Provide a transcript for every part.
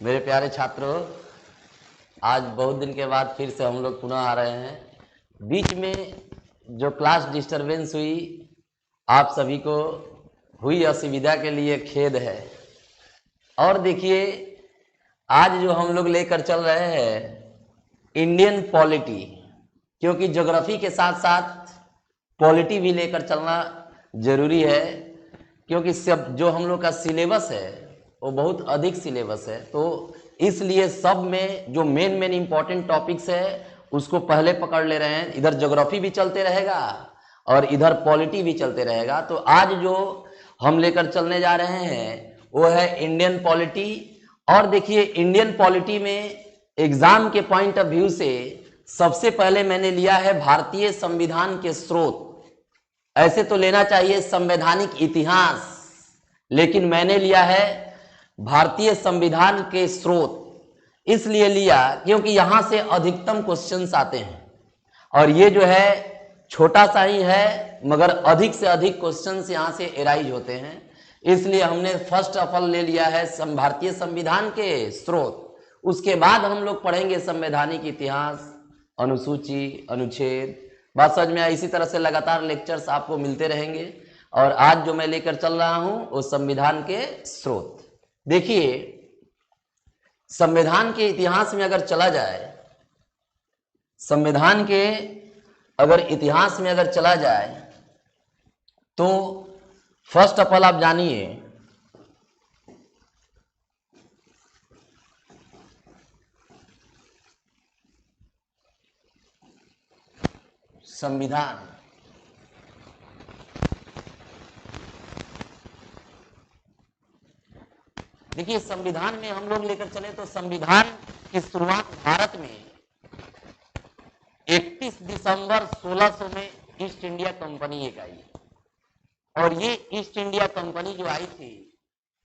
मेरे प्यारे छात्रों, आज बहुत दिन के बाद फिर से हम लोग पुनः आ रहे हैं। बीच में जो क्लास डिस्टरबेंस हुई, आप सभी को हुई असुविधा के लिए खेद है। और देखिए, आज जो हम लोग लेकर चल रहे हैं इंडियन पॉलिटी, क्योंकि ज्योग्राफी के साथ साथ पॉलिटी भी लेकर चलना जरूरी है, क्योंकि सब जो हम लोग का सिलेबस है वो बहुत अधिक सिलेबस है। तो इसलिए सब में जो मेन इंपॉर्टेंट टॉपिक्स है उसको पहले पकड़ ले रहे हैं। इधर ज्योग्राफी भी चलते रहेगा और इधर पॉलिटी भी चलते रहेगा। तो आज जो हम लेकर चलने जा रहे हैं वो है इंडियन पॉलिटी। और देखिए, इंडियन पॉलिटी में एग्जाम के पॉइंट ऑफ व्यू से सबसे पहले मैंने लिया है भारतीय संविधान के स्रोत। ऐसे तो लेना चाहिए संवैधानिक इतिहास, लेकिन मैंने लिया है भारतीय संविधान के स्रोत। इसलिए लिया क्योंकि यहां से अधिकतम क्वेश्चंस आते हैं, और ये जो है छोटा सा ही है मगर अधिक से अधिक क्वेश्चंस यहां से एराइज होते हैं। इसलिए हमने फर्स्ट ऑफ ऑल ले लिया है भारतीय संविधान के स्रोत। उसके बाद हम लोग पढ़ेंगे संवैधानिक इतिहास, अनुसूची, अनुच्छेद। बात समझ में आया? इसी तरह से लगातार लेक्चर्स आपको मिलते रहेंगे। और आज जो मैं लेकर चल रहा हूं वो संविधान के स्रोत। देखिए, संविधान के इतिहास में अगर चला जाए, संविधान के अगर इतिहास में अगर चला जाए तो फर्स्ट ऑफ ऑल आप जानिए संविधान देखिए, संविधान में हम लोग लेकर चले तो संविधान की शुरुआत भारत में 31 दिसंबर 1600 में ईस्ट इंडिया कंपनी एक आई। और ये ईस्ट इंडिया कंपनी जो आई थी,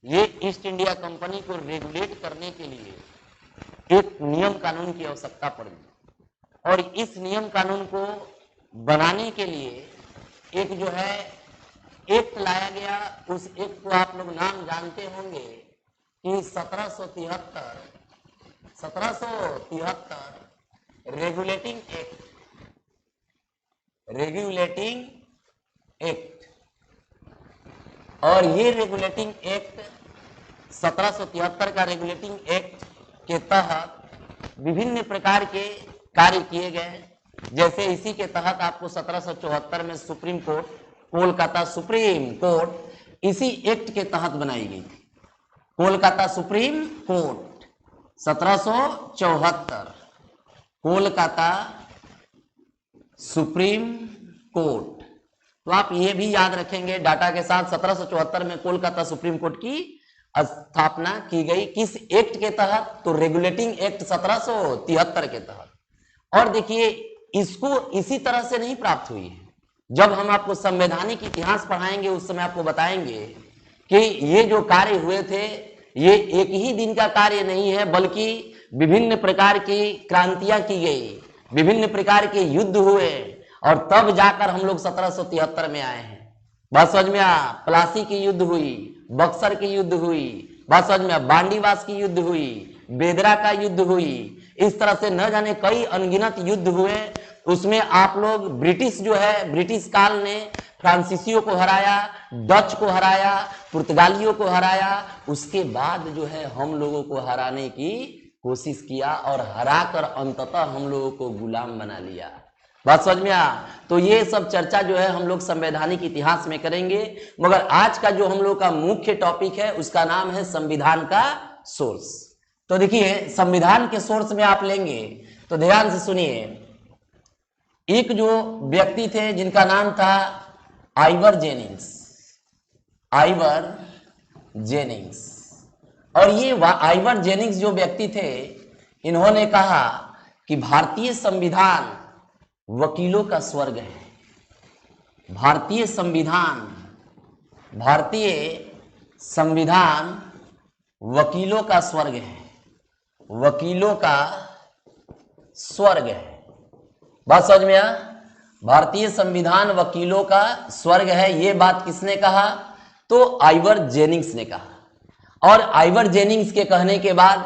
ये ईस्ट इंडिया कंपनी को रेगुलेट करने के लिए एक नियम कानून की आवश्यकता पड़ी। और इस नियम कानून को बनाने के लिए एक जो है एक्ट लाया गया। उस एक्ट को आप लोग नाम जानते होंगे कि 1773 रेगुलेटिंग एक्ट। और ये रेगुलेटिंग एक्ट 1773 का रेगुलेटिंग एक्ट के तहत विभिन्न प्रकार के कार्य किए गए। जैसे इसी के तहत आपको 1774 में supreme court, Kolkata supreme court इसी एक्ट के तहत बनाई गई थी। Kolkata supreme court 1774, Kolkata supreme court. तो आप ये भी याद रखेंगे डाटा के साथ, 1774 में कोलकाता सुप्रीम कोर्ट की स्थापना की गई। किस एक्ट के तहत? तो रेगुलेटिंग एक्ट 1773 के तहत। और देखिए, इसको इसी तरह से नहीं प्राप्त हुई है। जब हम आपको संवैधानिक इतिहास पढ़ाएंगे उस समय आपको बताएंगे कि ये जो कार्य हुए थे ये एक ही दिन का कार्य नहीं है, बल्कि विभिन्न प्रकार की क्रांतियां की गई, विभिन्न प्रकार के युद्ध हुए, और तब जाकर हम लोग 1773 में आए हैं। बात समझ में आ? प्लासी की युद्ध हुई, बक्सर की युद्ध हुई, बात समझ में आ? बांडीवास की युद्ध हुई, बेदरा का युद्ध हुई। इस तरह से न जाने कई अनगिनत युद्ध हुए। उसमें आप लोग ब्रिटिश जो है, ब्रिटिश काल ने फ्रांसीसियों को हराया, डच को हराया, पुर्तगालियों को हराया। उसके बाद जो है हम लोगों को हराने की कोशिश किया और हराकर अंततः हम लोगों को गुलाम बना लिया। बात समझ में आ? तो ये सब चर्चा जो है हम लोग संवैधानिक इतिहास में करेंगे। मगर आज का जो हम लोग का मुख्य टॉपिक है उसका नाम है संविधान का सोर्स। तो देखिए, संविधान के सोर्स में आप लेंगे तो ध्यान से सुनिए। एक जो व्यक्ति थे जिनका नाम था आइवर जेनिंग्स। और ये आइवर जेनिंग्स जो व्यक्ति थे, इन्होंने कहा कि भारतीय संविधान वकीलों का स्वर्ग है। भारतीय संविधान वकीलों का स्वर्ग है, वकीलों का स्वर्ग है। बात समझ में आ? भारतीय संविधान वकीलों का स्वर्ग है। ये बात किसने कहा? तो आइवर जेनिंग्स ने कहा। और आइवर जेनिंग्स के कहने के बाद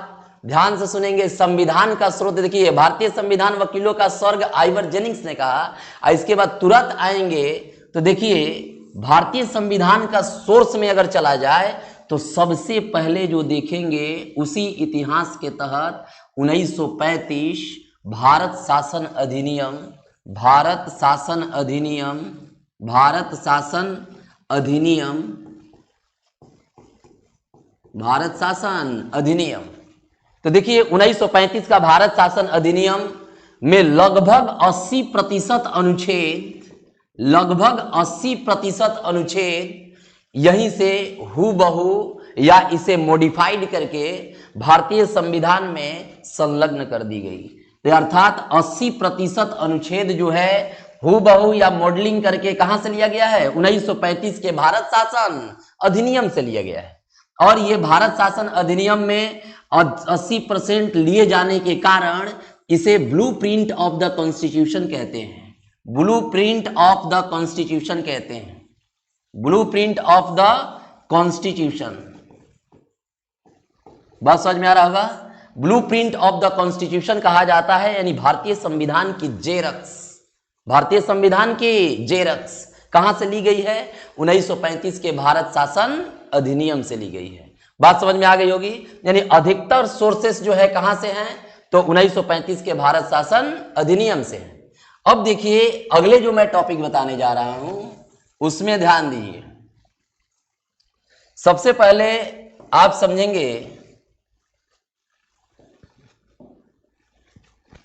ध्यान से सुनेंगे। संविधान का स्रोत देखिए, भारतीय संविधान वकीलों का स्वर्ग, आइवर जेनिंग्स ने कहा। और इसके बाद तुरंत आएंगे तो देखिए, भारतीय संविधान का सोर्स में अगर चला जाए तो सबसे पहले जो देखेंगे उसी इतिहास के तहत 1935 भारत शासन अधिनियम, भारत शासन अधिनियम, भारत शासन अधिनियम, भारत शासन अधिनियम। तो देखिए 1935 का भारत शासन अधिनियम में लगभग 80% अनुच्छेद, लगभग 80% अनुच्छेद यहीं से हूबहू या इसे मॉडिफाइड करके भारतीय संविधान में संलग्न कर दी गई। तो अर्थात 80% अनुच्छेद जो है हूबहू या मॉडलिंग करके कहां से लिया गया है? 1935 के भारत शासन अधिनियम से लिया गया है। और ये भारत शासन अधिनियम में 80% लिए जाने के कारण इसे ब्लूप्रिंट ऑफ द कॉन्स्टिट्यूशन कहते हैं। ब्लूप्रिंट ऑफ द कॉन्स्टिट्यूशन कहते हैं, ब्लूप्रिंट ऑफ द कॉन्स्टिट्यूशन। बात समझ में आ रहा होगा? ब्लूप्रिंट ऑफ द कॉन्स्टिट्यूशन कहा जाता है, यानी भारतीय संविधान की जेरक्स, भारतीय संविधान की जेरक्स कहां से ली गई है? 1935 के भारत शासन अधिनियम से ली गई है। बात समझ में आ गई होगी? यानी अधिकतर सोर्सेस जो है कहां से हैं? तो 1935 के भारत शासन अधिनियम से है। अब देखिए अगले जो मैं टॉपिक बताने जा रहा हूं उसमें ध्यान दीजिए। सबसे पहले आप समझेंगे,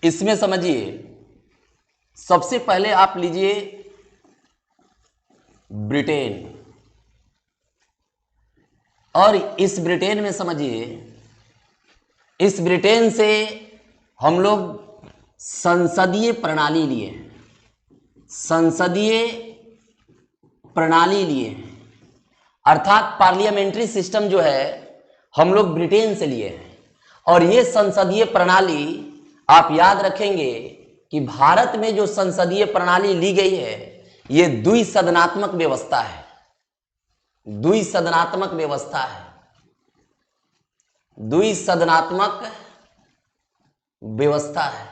इसमें समझिए, सबसे पहले आप लीजिए ब्रिटेन, और इस ब्रिटेन में समझिए, इस ब्रिटेन से हम लोग संसदीय प्रणाली लिए, संसदीय प्रणाली लिए, अर्थात पार्लियामेंट्री सिस्टम जो है हम लोग ब्रिटेन से लिए हैं। और ये संसदीय प्रणाली आप याद रखेंगे कि भारत में जो संसदीय प्रणाली ली गई है ये द्विसदनात्मक व्यवस्था है, द्विसदनात्मक व्यवस्था है, द्विसदनात्मक व्यवस्था है।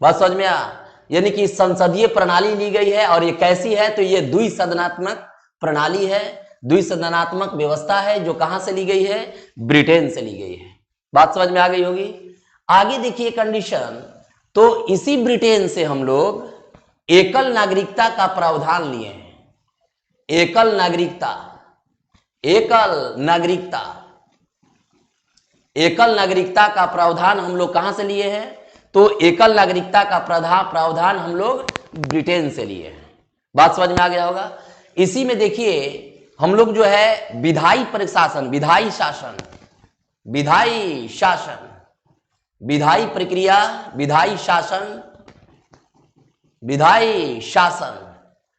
बात समझ में आ? यानी कि संसदीय प्रणाली ली गई है, और ये कैसी है? तो ये द्विसदनात्मक प्रणाली है, द्विसदनात्मक व्यवस्था है, जो कहां से ली गई है? ब्रिटेन से ली गई है। बात समझ में आ गई होगी? आगे देखिए कंडीशन, तो इसी ब्रिटेन से हम लोग एकल नागरिकता का प्रावधान लिए हैं। एकल नागरिकता, एकल नागरिकता, एकल नागरिकता का प्रावधान हम लोग कहां से लिए हैं? तो एकल नागरिकता का प्रावधान हम लोग ब्रिटेन से लिए हैं। बात समझ में आ गया होगा? इसी में देखिए हम लोग जो है विधायी प्रशासन, विधायी शासन, विधायी शासन, विधायी प्रक्रिया, विधायी शासन, विधायी शासन,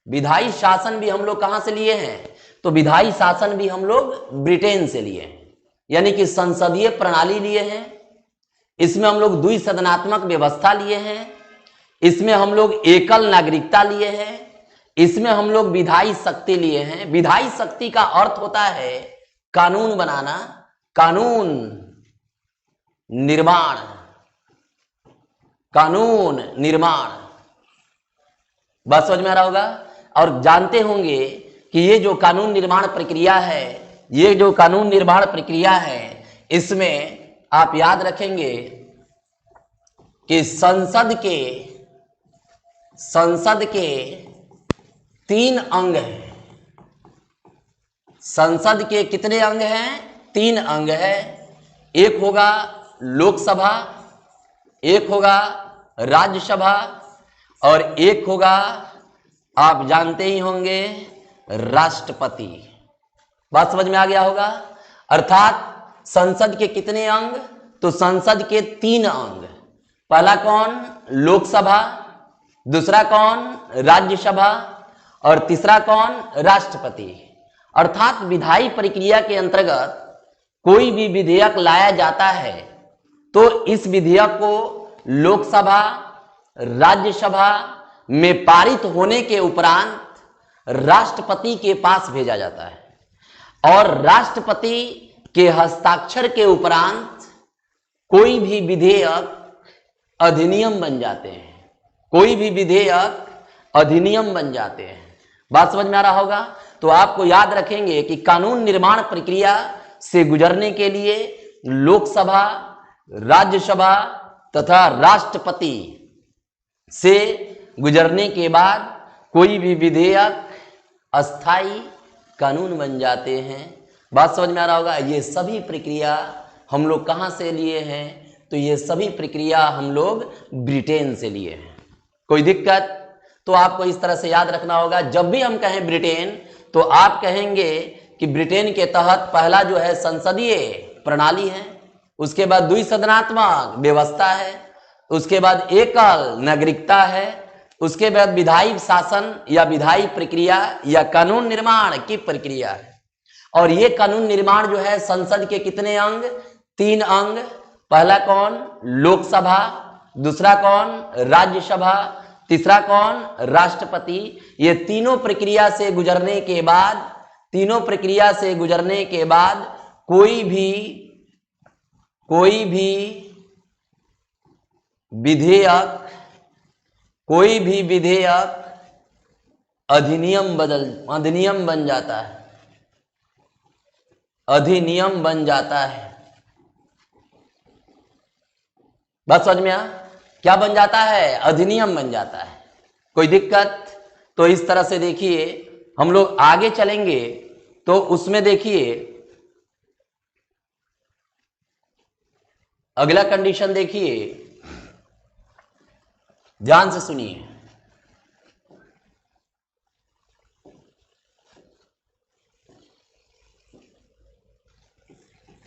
विधायी शासन भी हम लोग कहां से लिए हैं? तो विधायी शासन भी हम लोग ब्रिटेन से लिए हैं। यानी कि संसदीय प्रणाली लिए हैं, इसमें हम लोग द्विसदनात्मक व्यवस्था लिए हैं, इसमें हम लोग एकल नागरिकता लिए हैं, इसमें हम लोग विधायी शक्ति लिए हैं। विधायी शक्ति का अर्थ होता है कानून बनाना, कानून निर्माण, कानून निर्माण। बात समझ में आ रहा होगा? और जानते होंगे कि ये जो कानून निर्माण प्रक्रिया है, ये जो कानून निर्माण प्रक्रिया है, इसमें आप याद रखेंगे कि संसद के 3 अंग हैं। संसद के कितने अंग हैं? 3 अंग हैं। एक होगा लोकसभा, एक होगा राज्यसभा, और एक होगा आप जानते ही होंगे राष्ट्रपति। बात समझ में आ गया होगा? अर्थात संसद के कितने अंग? तो संसद के 3 अंग। पहला कौन? लोकसभा, दूसरा कौन? राज्यसभा, और तीसरा कौन? राष्ट्रपति। अर्थात विधायी प्रक्रिया के अंतर्गत कोई भी विधेयक लाया जाता है तो इस विधेयक को लोकसभा, राज्यसभा में पारित होने के उपरांत राष्ट्रपति के पास भेजा जाता है, और राष्ट्रपति के हस्ताक्षर के उपरांत कोई भी विधेयक अधिनियम बन जाते हैं। कोई भी विधेयक अधिनियम बन जाते हैं। बात समझ में आ रहा होगा। तो आपको याद रखेंगे कि कानून निर्माण प्रक्रिया से गुजरने के लिए लोकसभा, राज्यसभा तथा राष्ट्रपति से गुजरने के बाद कोई भी विधेयक अस्थाई कानून बन जाते हैं। बात समझ में आ रहा होगा। ये सभी प्रक्रिया हम लोग कहां से लिए हैं? तो ये सभी प्रक्रिया हम लोग ब्रिटेन से लिए हैं। कोई दिक्कत? तो आपको इस तरह से याद रखना होगा, जब भी हम कहें ब्रिटेन तो आप कहेंगे कि ब्रिटेन के तहत पहला जो है संसदीय प्रणाली है, उसके बाद द्विसदनात्मक व्यवस्था है, उसके बाद एकल नागरिकता है, उसके बाद विधायी शासन या विधायी प्रक्रिया या कानून निर्माण की प्रक्रिया है। और ये कानून निर्माण जो है संसद के कितने अंग? 3 अंग। पहला कौन? लोकसभा। दूसरा कौन? राज्यसभा। तीसरा कौन? राष्ट्रपति। ये तीनों प्रक्रिया से गुजरने के बाद कोई भी विधेयक अधिनियम बन जाता है। अधिनियम बन जाता है। बात समझ में आ? क्या बन जाता है? अधिनियम बन जाता है। कोई दिक्कत? तो इस तरह से देखिए, हम लोग आगे चलेंगे तो उसमें देखिए अगला कंडीशन देखिए, ध्यान से सुनिए।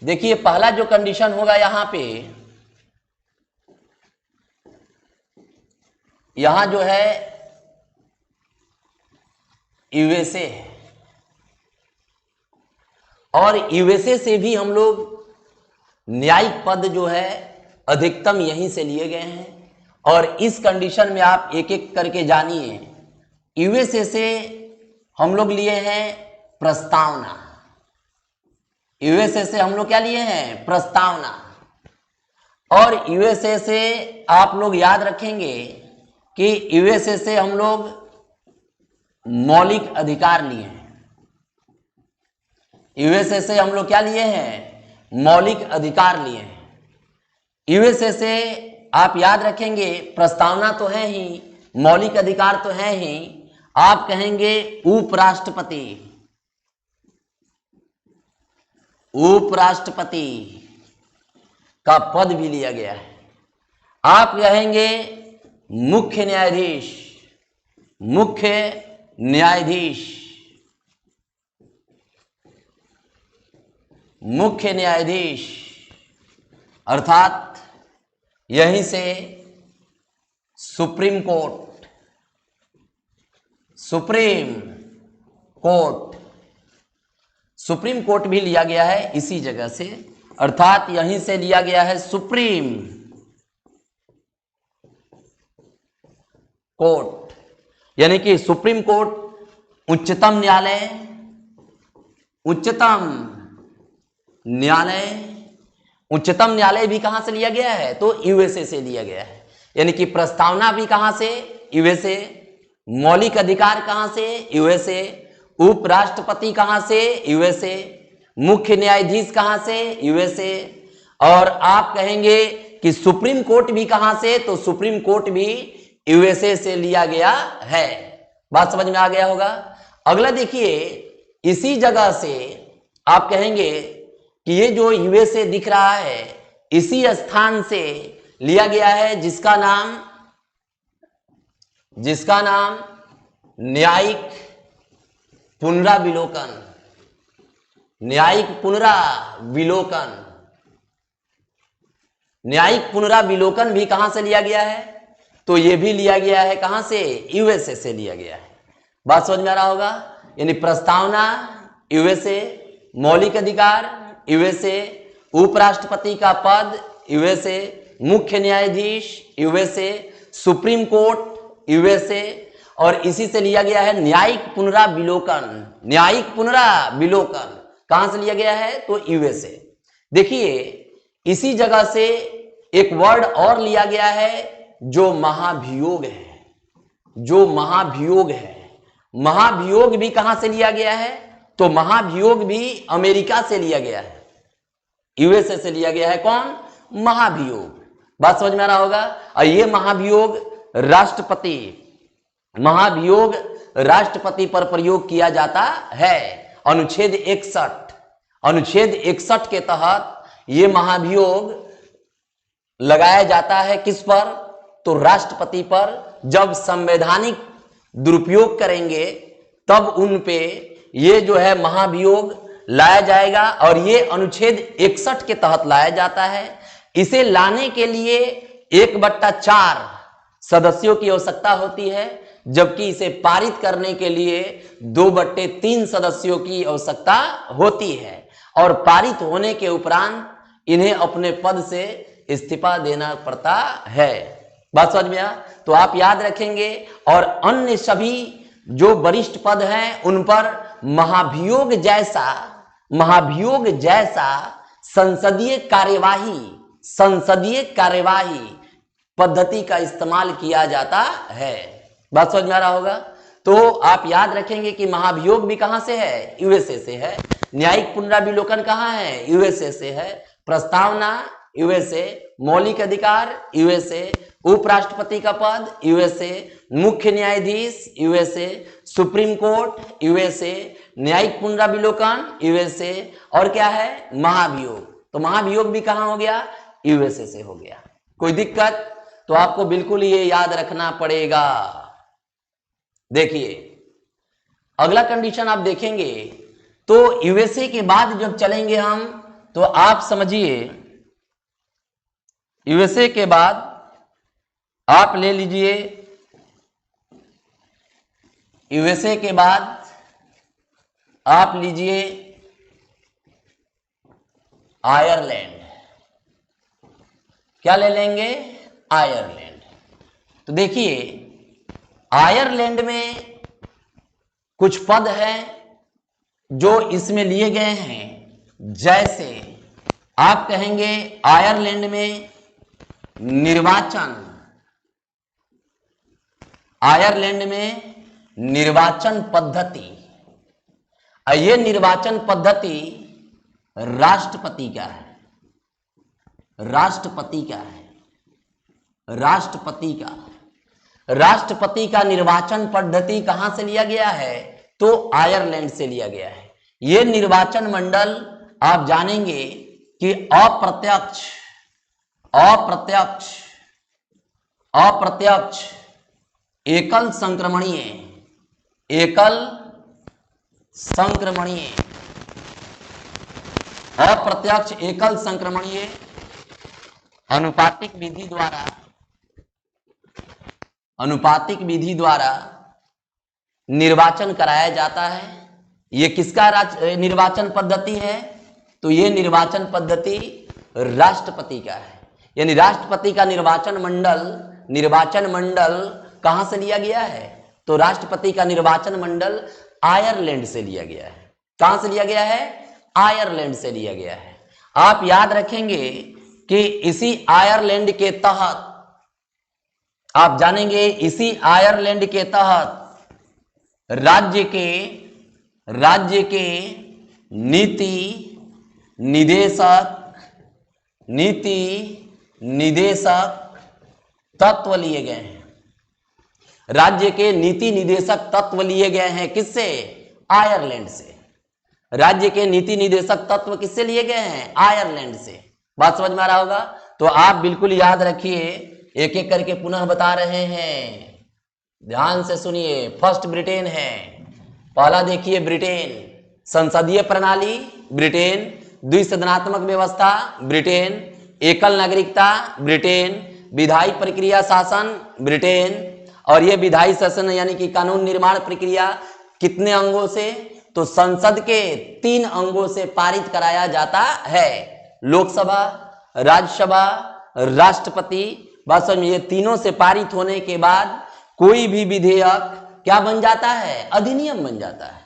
देखिए पहला जो कंडीशन होगा यहां जो है यूएसए है, और यूएसए से भी हम लोग न्यायिक पद जो है अधिकतम यहीं से लिए गए हैं। और इस कंडीशन में आप एक एक करके जानिए। यूएसए से हम लोग लिए हैं प्रस्तावना। यूएसए से हम लोग क्या लिए हैं? प्रस्तावना। और यूएसए से आप लोग याद रखेंगे कि यूएसए से हम लोग मौलिक अधिकार लिए हैं। यूएसए से हम लोग क्या लिए हैं? मौलिक अधिकार लिए हैं। यूएसए से आप याद रखेंगे प्रस्तावना तो है ही, मौलिक अधिकार तो है ही, आप कहेंगे उपराष्ट्रपति। उपराष्ट्रपति का पद भी लिया गया है। आप कहेंगे मुख्य न्यायाधीश। मुख्य न्यायाधीश। मुख्य न्यायाधीश अर्थात यहीं से supreme court. Supreme court. Supreme court भी लिया गया है इसी जगह से, अर्थात यहीं से लिया गया है सुप्रीम कोर्ट। यानी कि सुप्रीम कोर्ट उच्चतम न्यायालय। उच्चतम न्यायालय। उच्चतम न्यायालय भी कहां से लिया गया है? तो यूएसए से लिया गया है। यानी कि प्रस्तावना भी कहां से? यूएसए। मौलिक अधिकार कहां से? यूएसए। उपराष्ट्रपति कहां से? यूएसए। मुख्य न्यायाधीश कहां से? यूएसए। और आप कहेंगे कि सुप्रीम कोर्ट भी कहां से? तो सुप्रीम कोर्ट भी यूएसए से लिया गया है। बात समझ में आ गया होगा। अगला देखिए, इसी जगह से आप कहेंगे कि ये जो यूएसए दिख रहा है इसी स्थान से लिया गया है जिसका नाम न्यायिक पुनराविलोकन। न्यायिक पुनराविलोकन। न्यायिक पुनराविलोकन भी कहां से लिया गया है? तो ये भी लिया गया है कहां से? यूएसए से लिया गया है। बात समझ में आ रहा होगा। यानी प्रस्तावना यूएसए, मौलिक अधिकार यूएसए, उपराष्ट्रपति का पद यूएसए, मुख्य न्यायाधीश यूएसए, सुप्रीम कोर्ट यूएसए, और इसी से लिया गया है न्यायिक पुनराविलोकन। न्यायिक पुनराविलोकन। कहां से लिया गया है? तो यूएसए। देखिए इसी जगह से एक वर्ड और लिया गया है जो महाभियोग है, जो महाभियोग है। महाभियोग भी कहां से लिया गया है? तो महाभियोग भी अमेरिका से लिया गया है, यूएसए से लिया गया है। कौन? महाभियोग। बात समझ में आ रहा होगा। और ये महाभियोग महाभियोग राष्ट्रपति पर प्रयोग किया जाता है। अनुच्छेद 61 के तहत ये महाभियोग लगाया जाता है। किस पर? तो राष्ट्रपति पर। जब संवैधानिक दुरुपयोग करेंगे तब उन पे ये जो है महाभियोग लाया जाएगा, और ये अनुच्छेद 61 के तहत लाया जाता है। इसे लाने के लिए 1/4 सदस्यों की आवश्यकता होती है, जबकि इसे पारित करने के लिए 2/3 सदस्यों की आवश्यकता होती है। और पारित होने के उपरांत इन्हें अपने पद से इस्तीफा देना पड़ता है। बात समझ में आ? तो आप याद रखेंगे। और अन्य सभी जो वरिष्ठ पद हैं उन पर महाभियोग जैसा संसदीय कार्यवाही पद्धति का इस्तेमाल किया जाता है। बात समझ में आ रहा होगा। तो आप याद रखेंगे कि महाभियोग भी कहां से है? यूएसए से है। न्यायिक पुनराविलोकन कहां है? यूएसए से है। प्रस्तावना यूएसए, मौलिक अधिकार यूएसए, उपराष्ट्रपति का पद यूएसए, मुख्य न्यायाधीश यूएसए, सुप्रीम कोर्ट यूएसए, न्यायिक पुनराविलोकन यूएसए, और क्या है? महाभियोग। तो महाभियोग भी कहां हो गया? यूएसए से हो गया। कोई दिक्कत? तो आपको बिल्कुल ये याद रखना पड़ेगा। देखिए अगला कंडीशन आप देखेंगे तो यूएसए के बाद जब चलेंगे हम, तो आप समझिए यूएसए के बाद आप ले लीजिए, यूएसए के बाद आप लीजिए आयरलैंड। क्या ले लेंगे? आयरलैंड। तो देखिए आयरलैंड में कुछ पद हैं जो इसमें लिए गए हैं। जैसे आप कहेंगे आयरलैंड में निर्वाचन पद्धति, ये निर्वाचन पद्धति राष्ट्रपति का है। राष्ट्रपति का निर्वाचन पद्धति कहां से लिया गया है? तो आयरलैंड से लिया गया है। यह निर्वाचन मंडल आप जानेंगे कि अप्रत्यक्ष एकल संक्रमणीय अनुपातिक विधि द्वारा निर्वाचन कराया जाता है। यह किसका निर्वाचन पद्धति है? तो यह निर्वाचन पद्धति राष्ट्रपति का है। यानी राष्ट्रपति का निर्वाचन मंडल कहां से लिया गया है? तो राष्ट्रपति का निर्वाचन मंडल आयरलैंड से लिया गया है। कहां से लिया गया है? आयरलैंड से लिया गया है। आप याद रखेंगे कि इसी आयरलैंड के तहत आप जानेंगे, इसी आयरलैंड के तहत राज्य के नीति निदेशक तत्व लिए गए हैं। राज्य के नीति निदेशक तत्व लिए गए हैं। किससे? आयरलैंड से। राज्य के नीति निदेशक तत्व किससे लिए गए हैं? आयरलैंड से। बात समझ में आ रहा होगा। तो आप बिल्कुल याद रखिए, एक एक करके पुनः बता रहे हैं, ध्यान से सुनिए। फर्स्ट ब्रिटेन है। पहला देखिए ब्रिटेन, संसदीय प्रणाली ब्रिटेन, द्विसदनात्मक व्यवस्था ब्रिटेन, एकल नागरिकता ब्रिटेन, विधायी प्रक्रिया शासन ब्रिटेन। और यह विधायी शासन यानी कि कानून निर्माण प्रक्रिया कितने अंगों से? तो संसद के 3 अंगों से पारित कराया जाता है। लोकसभा, राज्यसभा, राष्ट्रपति। बात समझ में, ये तीनों से पारित होने के बाद कोई भी विधेयक क्या बन जाता है? अधिनियम बन जाता है।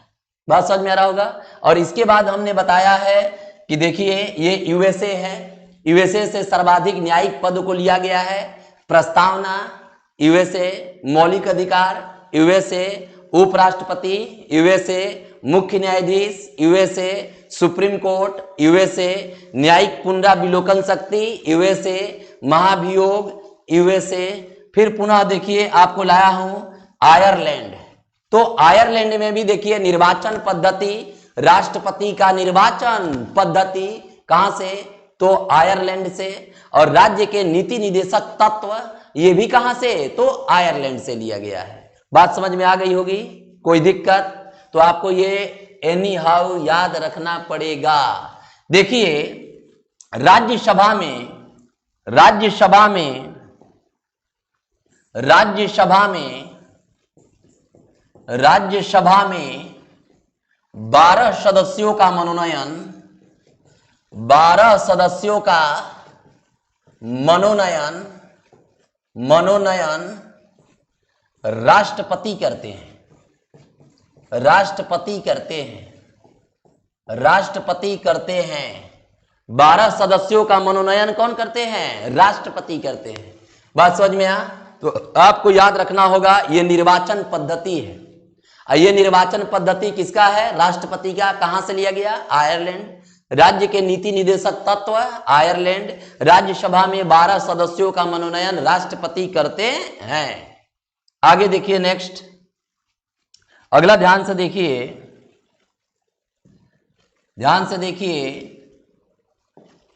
बात समझ में आ रहा होगा। और इसके बाद हमने बताया है कि देखिए ये यूएसए है, यूएसए से सर्वाधिक न्यायिक पद को लिया गया है। प्रस्तावना यूएसए, मौलिक अधिकार यूएसए, उपराष्ट्रपति यूएसए, मुख्य न्यायाधीश यूएसए, सुप्रीम कोर्ट यूएसए, न्यायिक पुनराविलोकन शक्ति यूएसए, महाभियोग यूएसए। फिर पुनः देखिए आपको लाया हूं आयरलैंड। तो आयरलैंड में भी देखिए निर्वाचन पद्धति, राष्ट्रपति का निर्वाचन पद्धति कहां से, तो आयरलैंड से। और राज्य के नीति निदेशक तत्व ये भी कहां से, तो आयरलैंड से लिया गया है। बात समझ में आ गई होगी, कोई दिक्कत? तो आपको ये एनी हाउ याद रखना पड़ेगा। देखिए राज्यसभा में 12 सदस्यों का मनोनयन, 12 सदस्यों का मनोनयन राष्ट्रपति करते हैं। राष्ट्रपति करते हैं। 12 सदस्यों का मनोनयन कौन करते हैं, राष्ट्रपति करते हैं। बात समझ में आ? तो आपको याद रखना होगा ये निर्वाचन पद्धति है। ये निर्वाचन पद्धति किसका है, राष्ट्रपति का। कहां से लिया गया, आयरलैंड। राज्य के नीति निदेशक तत्व आयरलैंड। राज्यसभा में 12 सदस्यों का मनोनयन राष्ट्रपति करते हैं। आगे देखिए नेक्स्ट, अगला ध्यान से देखिए।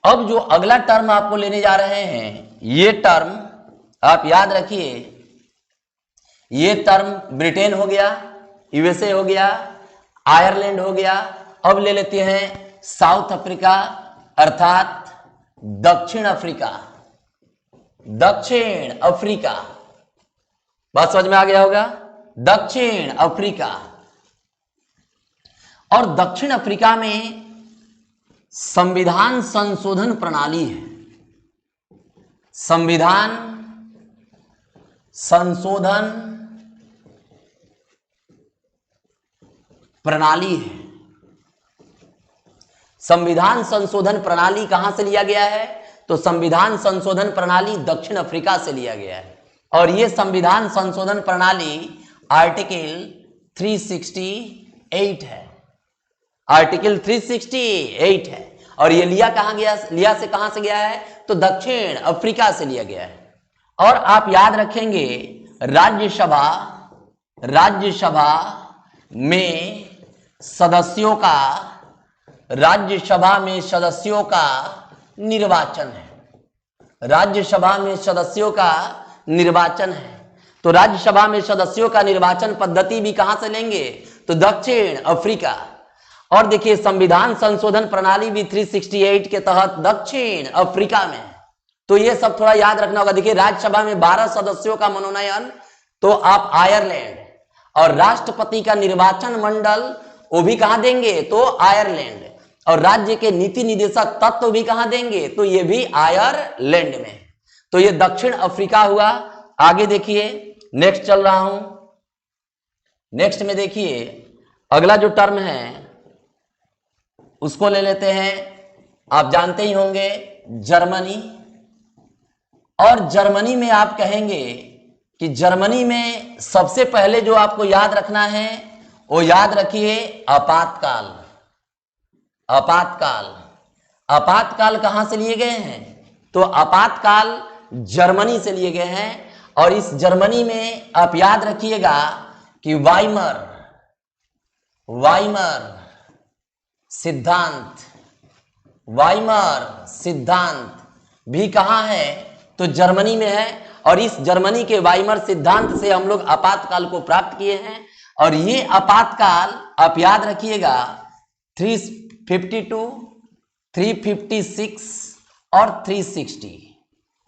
अब जो अगला टर्म आपको लेने जा रहे हैं, ये टर्म आप याद रखिए। ये टर्म ब्रिटेन हो गया, यूएसए हो गया, आयरलैंड हो गया। अब ले लेते हैं साउथ अफ्रीका अर्थात दक्षिण अफ्रीका। बात समझ में आ गया होगा, दक्षिण अफ्रीका। और दक्षिण अफ्रीका में संविधान संशोधन प्रणाली है। संविधान संशोधन प्रणाली है। संविधान संशोधन प्रणाली कहां से लिया गया है, तो संविधान संशोधन प्रणाली दक्षिण अफ्रीका से लिया गया है। और यह संविधान संशोधन प्रणाली आर्टिकल 368 है। आर्टिकल 368 है। और यह लिया से कहां से गया है, तो दक्षिण अफ्रीका से लिया गया है। और आप याद रखेंगे राज्यसभा में सदस्यों का निर्वाचन है। राज्यसभा में सदस्यों का निर्वाचन है। तो राज्यसभा में सदस्यों का निर्वाचन पद्धति भी कहां से लेंगे, तो दक्षिण अफ्रीका। और देखिए संविधान संशोधन प्रणाली भी 368 के तहत दक्षिण अफ्रीका में है। तो ये सब थोड़ा याद रखना होगा। देखिए राज्यसभा में 12 सदस्यों का मनोनयन, तो आप आयरलैंड। और राष्ट्रपति का निर्वाचन मंडल वो भी कहां देंगे, तो आयरलैंड। और राज्य के नीति निदेशक तत्व भी कहां देंगे, तो ये भी आयरलैंड में। तो ये दक्षिण अफ्रीका हुआ। आगे देखिए नेक्स्ट चल रहा हूं। नेक्स्ट में देखिए अगला जो टर्म है उसको ले लेते हैं। आप जानते ही होंगे जर्मनी। और जर्मनी में आप कहेंगे कि जर्मनी में सबसे पहले जो आपको याद रखना है वो याद रखिए आपातकाल। आपातकाल कहां से लिए गए हैं, तो आपातकाल जर्मनी से लिए गए हैं। और इस जर्मनी में आप याद रखिएगा कि वाइमर सिद्धांत भी कहां है, तो जर्मनी में है। और इस जर्मनी के वाइमर सिद्धांत से हम लोग आपातकाल को प्राप्त किए हैं। और ये आपातकाल आप याद रखिएगा 352, 356 और 360।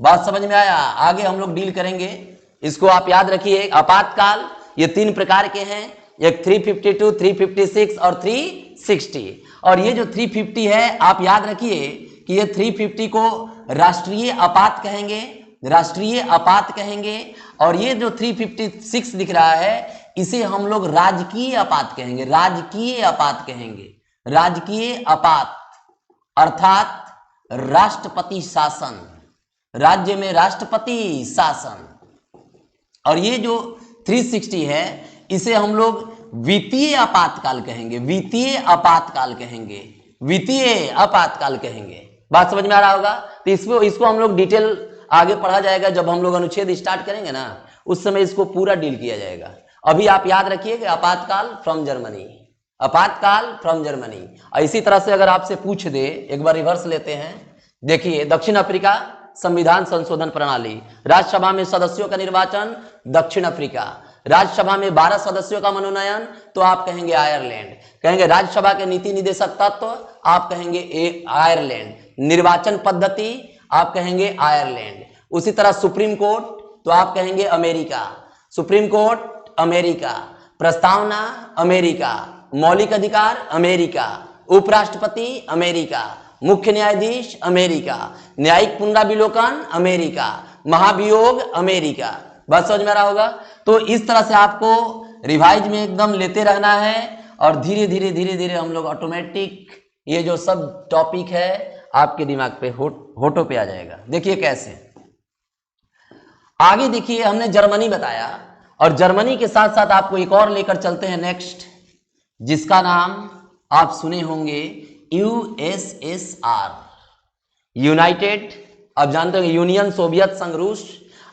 बात समझ में आया? आगे हम लोग डील करेंगे, इसको आप याद रखिए। आपातकाल ये 3 प्रकार के हैं, एक 352, 356 और 360। और ये जो 350 है आप याद रखिए कि ये 350 को राष्ट्रीय आपात कहेंगे। और ये जो 356 दिख रहा है इसे हम लोग राजकीय आपात कहेंगे, राजकीय आपात कहेंगे, राजकीय आपात अर्थात राष्ट्रपति शासन, राज्य में राष्ट्रपति शासन। और ये जो 360 है इसे हम लोग वित्तीय आपातकाल कहेंगे, वित्तीय आपातकाल कहेंगे, वित्तीय आपातकाल कहेंगे। बात समझ में आ रहा होगा? तो इसको हम लोग डिटेल आगे पढ़ा जाएगा, जब हम लोग अनुच्छेद स्टार्ट करेंगे ना उस समय इसको पूरा डील किया जाएगा। अभी आप याद रखिएगा आपातकाल फ्रॉम जर्मनी, आपातकाल फ्रॉम जर्मनी। और इसी तरह से अगर आपसे पूछ दे, एक बार रिवर्स लेते हैं, देखिए दक्षिण अफ्रीका संविधान संशोधन प्रणाली, राज्यसभा में सदस्यों का निर्वाचन दक्षिण अफ्रीका, राज्यसभा में 12 सदस्यों का मनोनयन तो आप कहेंगे आयरलैंड, कहेंगे राज्यसभा के नीति निदेशक तत्व आप कहेंगे आयरलैंड, निर्वाचन पद्धति आप कहेंगे आयरलैंड। उसी तरह सुप्रीम कोर्ट तो आप कहेंगे अमेरिका, सुप्रीम कोर्ट अमेरिका, प्रस्तावना अमेरिका, मौलिक अधिकार अमेरिका, उपराष्ट्रपति अमेरिका, मुख्य न्यायाधीश अमेरिका, न्यायिक पुनराविलोकन अमेरिका, महाभियोग अमेरिका। बस समझ में आ रहा होगा? तो इस तरह से आपको रिवाइज में एकदम लेते रहना है और धीरे धीरे धीरे धीरे हम लोग ऑटोमेटिक ये जो सब टॉपिक है आपके दिमाग पे होठों पे आ जाएगा। देखिए कैसे आगे, देखिए हमने जर्मनी बताया और जर्मनी के साथ साथ आपको एक और लेकर चलते हैं नेक्स्ट, जिसका नाम आप सुने होंगे यूएसएसआर, यूनाइटेड, आप जानते हैं यूनियन सोवियत संघ रूस।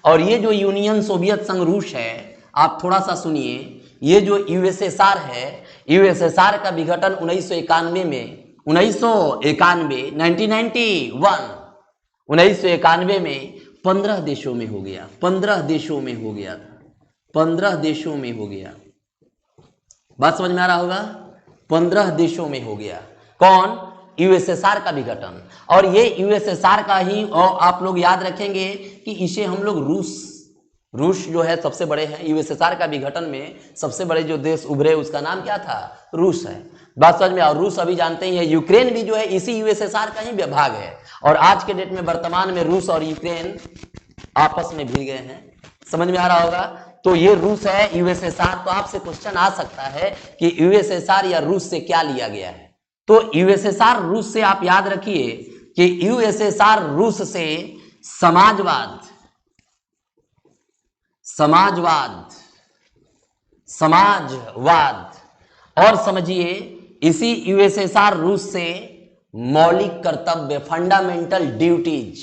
और ये जो यूनियन सोवियत संघ रूस है, आप थोड़ा सा सुनिए, ये जो यूएसएसआर है, यूएसएसआर का विघटन 1991 में, 1991 में 15 देशों में हो गया, 15 देशों में हो गया था, 15 देशों में हो गया। बात समझ में आ रहा होगा? 15 देशों में हो गया। कौन? यूएसएसआर का विघटन। और ये यूएसएसआर का ही, और आप लोग याद रखेंगे कि इसे हम लोग रूस जो है सबसे बड़े हैं। यूएसएसआर का विघटन में सबसे बड़े जो देश उभरे उसका नाम क्या था? रूस है। बात समझ में? और रूस अभी जानते ही है, यूक्रेन भी जो है इसी यूएसएसआर का ही विभाग है। और आज के डेट में वर्तमान में रूस और यूक्रेन आपस में भिड़ गए हैं। समझ में आ रहा होगा? तो ये रूस है, यूएसएसआर। तो आपसे क्वेश्चन आ सकता है कि यूएसएसआर या रूस से क्या लिया गया है। तो यूएसएसआर रूस से आप याद रखिए कि यूएसएसआर रूस से समाजवाद, और समझिए इसी यूएसएसआर रूस से मौलिक कर्तव्य, फंडामेंटल ड्यूटीज,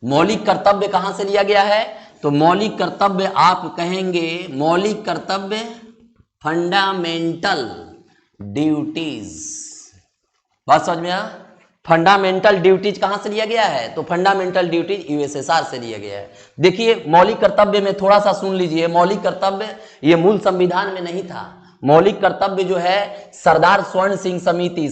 मौलिक कर्तव्य कहां से लिया गया है? तो मौलिक कर्तव्य आप कहेंगे, मौलिक कर्तव्य फंडामेंटल ड्यूटीज। बात समझ में आ? फंडामेंटल ड्यूटीज कहां से लिया गया है? तो फंडामेंटल ड्यूटीज यूएसएसआर से लिया गया है। देखिए मौलिक कर्तव्य में थोड़ा सा सुन लीजिए, मौलिक कर्तव्य ये मूल संविधान में नहीं था। मौलिक कर्तव्य जो है सरदार स्वर्ण सिंह समिति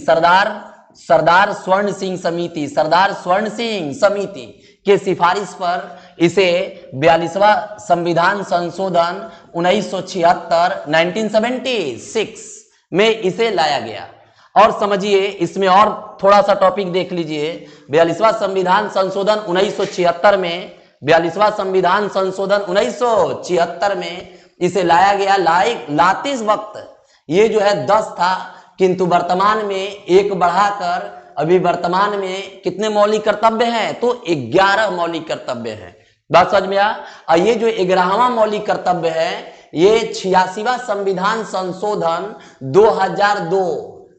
के सिफारिश पर इसे 42वां संविधान संशोधन 1976 में इसे लाया गया। और समझिए इसमें और थोड़ा सा टॉपिक देख लीजिए। 42वां संविधान संशोधन 1976 में, 42वां संविधान संशोधन 1976 में इसे लाया गया। लाते इस वक्त ये जो है 10 था, किंतु वर्तमान में एक बढ़ाकर अभी वर्तमान में कितने मौलिक कर्तव्य हैं? तो 11 मौलिक कर्तव्य हैं। बात समझ में आ? और ये जो 11वां मौलिक कर्तव्य है ये 86वां संविधान संशोधन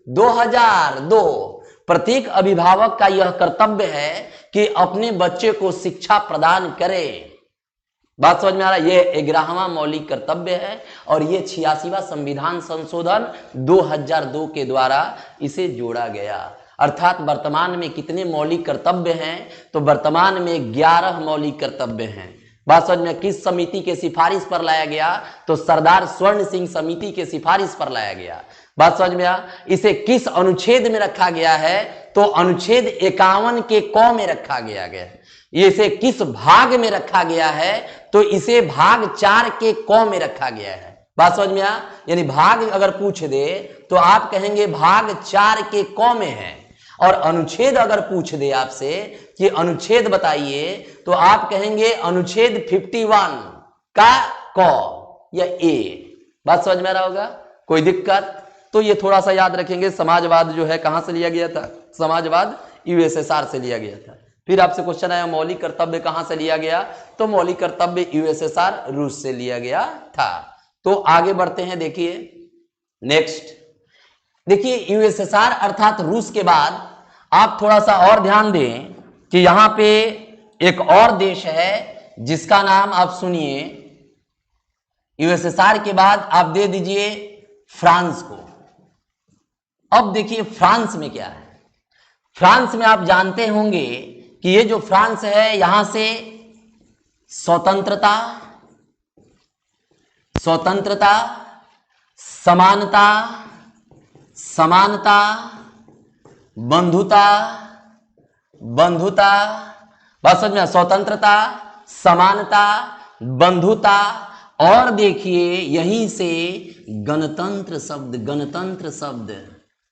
2002 प्रत्येक अभिभावक का यह कर्तव्य है कि अपने बच्चे को शिक्षा प्रदान करे। बात समझ में आ रहा है? ये 11वां मौलिक कर्तव्य है और ये 86वां संविधान संशोधन 2002 के द्वारा इसे जोड़ा गया। अर्थात वर्तमान में कितने मौलिक कर्तव्य हैं? तो वर्तमान में 11 मौलिक कर्तव्य हैं। बात समझ में? किस समिति के सिफारिश पर लाया गया? तो सरदार स्वर्ण सिंह समिति के सिफारिश पर लाया गया। बात समझ में आ? इसे किस अनुच्छेद में रखा गया है? तो अनुच्छेद 51 के क में रखा गया है। इसे किस भाग में रखा गया है? तो इसे भाग 4 के क में रखा गया है। बात समझ में आ? यानी भाग अगर पूछ दे तो आप कहेंगे भाग 4 के क में है। और अनुच्छेद अगर पूछ दे आपसे कि अनुच्छेद बताइए, तो आप कहेंगे अनुच्छेद 51 का क या ए। बात समझ में आ रहा होगा? कोई दिक्कत? तो ये थोड़ा सा याद रखेंगे। समाजवाद जो है कहां से लिया गया था? समाजवाद यूएसएसआर से लिया गया था। फिर आपसे क्वेश्चन आया मौलिक कर्तव्य कहां से लिया गया? तो मौलिक कर्तव्य यूएसएसआर रूस से लिया गया था। तो आगे बढ़ते हैं, देखिए नेक्स्ट। देखिए यूएसएसआर अर्थात रूस के बाद आप थोड़ा सा और ध्यान दें कि यहां पे एक और देश है जिसका नाम आप सुनिए। यूएसएसआर के बाद आप दे दीजिए फ्रांस को। अब देखिए फ्रांस में क्या है। फ्रांस में आप जानते होंगे कि ये जो फ्रांस है यहां से स्वतंत्रता, स्वतंत्रता, समानता, समानता, बंधुता, बंधुता, बात समझ में? स्वतंत्रता, समानता, बंधुता, और देखिए यहीं से गणतंत्र शब्द, गणतंत्र शब्द,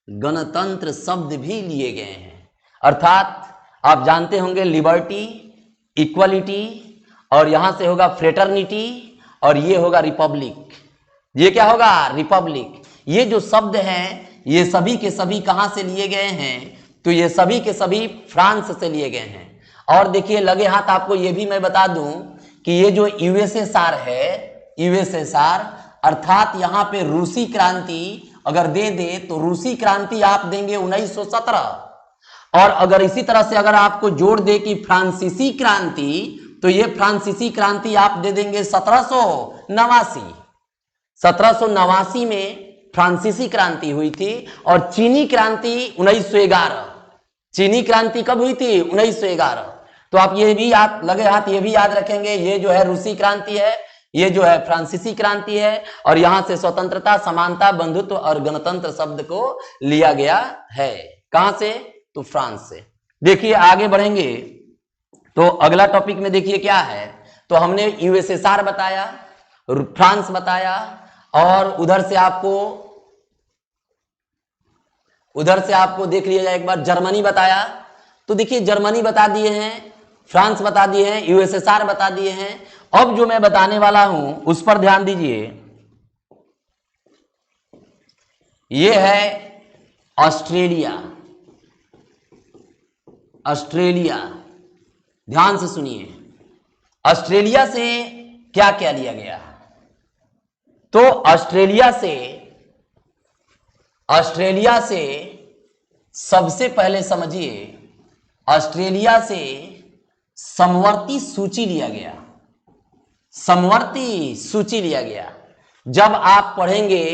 गणतंत्र शब्द भी लिए गए हैं। अर्थात आप जानते होंगे लिबर्टी, इक्वलिटी, और यहां से होगा फ्रेटर्निटी, और ये होगा रिपब्लिक। ये क्या होगा? रिपब्लिक। ये जो शब्द हैं ये सभी के सभी कहां से लिए गए हैं? तो ये सभी के सभी फ्रांस से लिए गए हैं। और देखिए लगे हाथ आपको ये भी मैं बता दूं कि ये जो यूएसएसआर है, यूएसएसआर अर्थात यहां पे रूसी क्रांति अगर दे दे तो रूसी क्रांति आप देंगे 1917, और अगर इसी तरह से अगर आपको जोड़ दे कि फ्रांसीसी क्रांति, तो ये फ्रांसीसी क्रांति आप दे देंगे 1789। 1789 में फ्रांसीसी क्रांति हुई थी, और चीनी क्रांति 1911। चीनी क्रांति कब हुई थी? 1911। तो आप ये भी याद, लगे हाथ ये भी याद रखेंगे, ये जो है रूसी क्रांति है, ये जो है फ्रांसीसी क्रांति है, और यहां से स्वतंत्रता, समानता, बंधुत्व और गणतंत्र शब्द को लिया गया है। कहां से? तो फ्रांस से। देखिए आगे बढ़ेंगे तो अगला टॉपिक में देखिए क्या है। तो हमने यूएसएसआर बताया, फ्रांस बताया, और उधर से आपको देख लिया जाए एक बार जर्मनी बताया। तो देखिए जर्मनी बता दिए हैं, फ्रांस बता दिए हैं, यूएसएसआर बता दिए हैं। अब जो मैं बताने वाला हूं उस पर ध्यान दीजिए। यह है ऑस्ट्रेलिया। ऑस्ट्रेलिया, ध्यान से सुनिए। ऑस्ट्रेलिया से क्या क्या लिया गया? तो ऑस्ट्रेलिया से सबसे पहले समझिए, ऑस्ट्रेलिया से समवर्ती सूची लिया गया। समवर्ती सूची लिया गया। जब आप पढ़ेंगे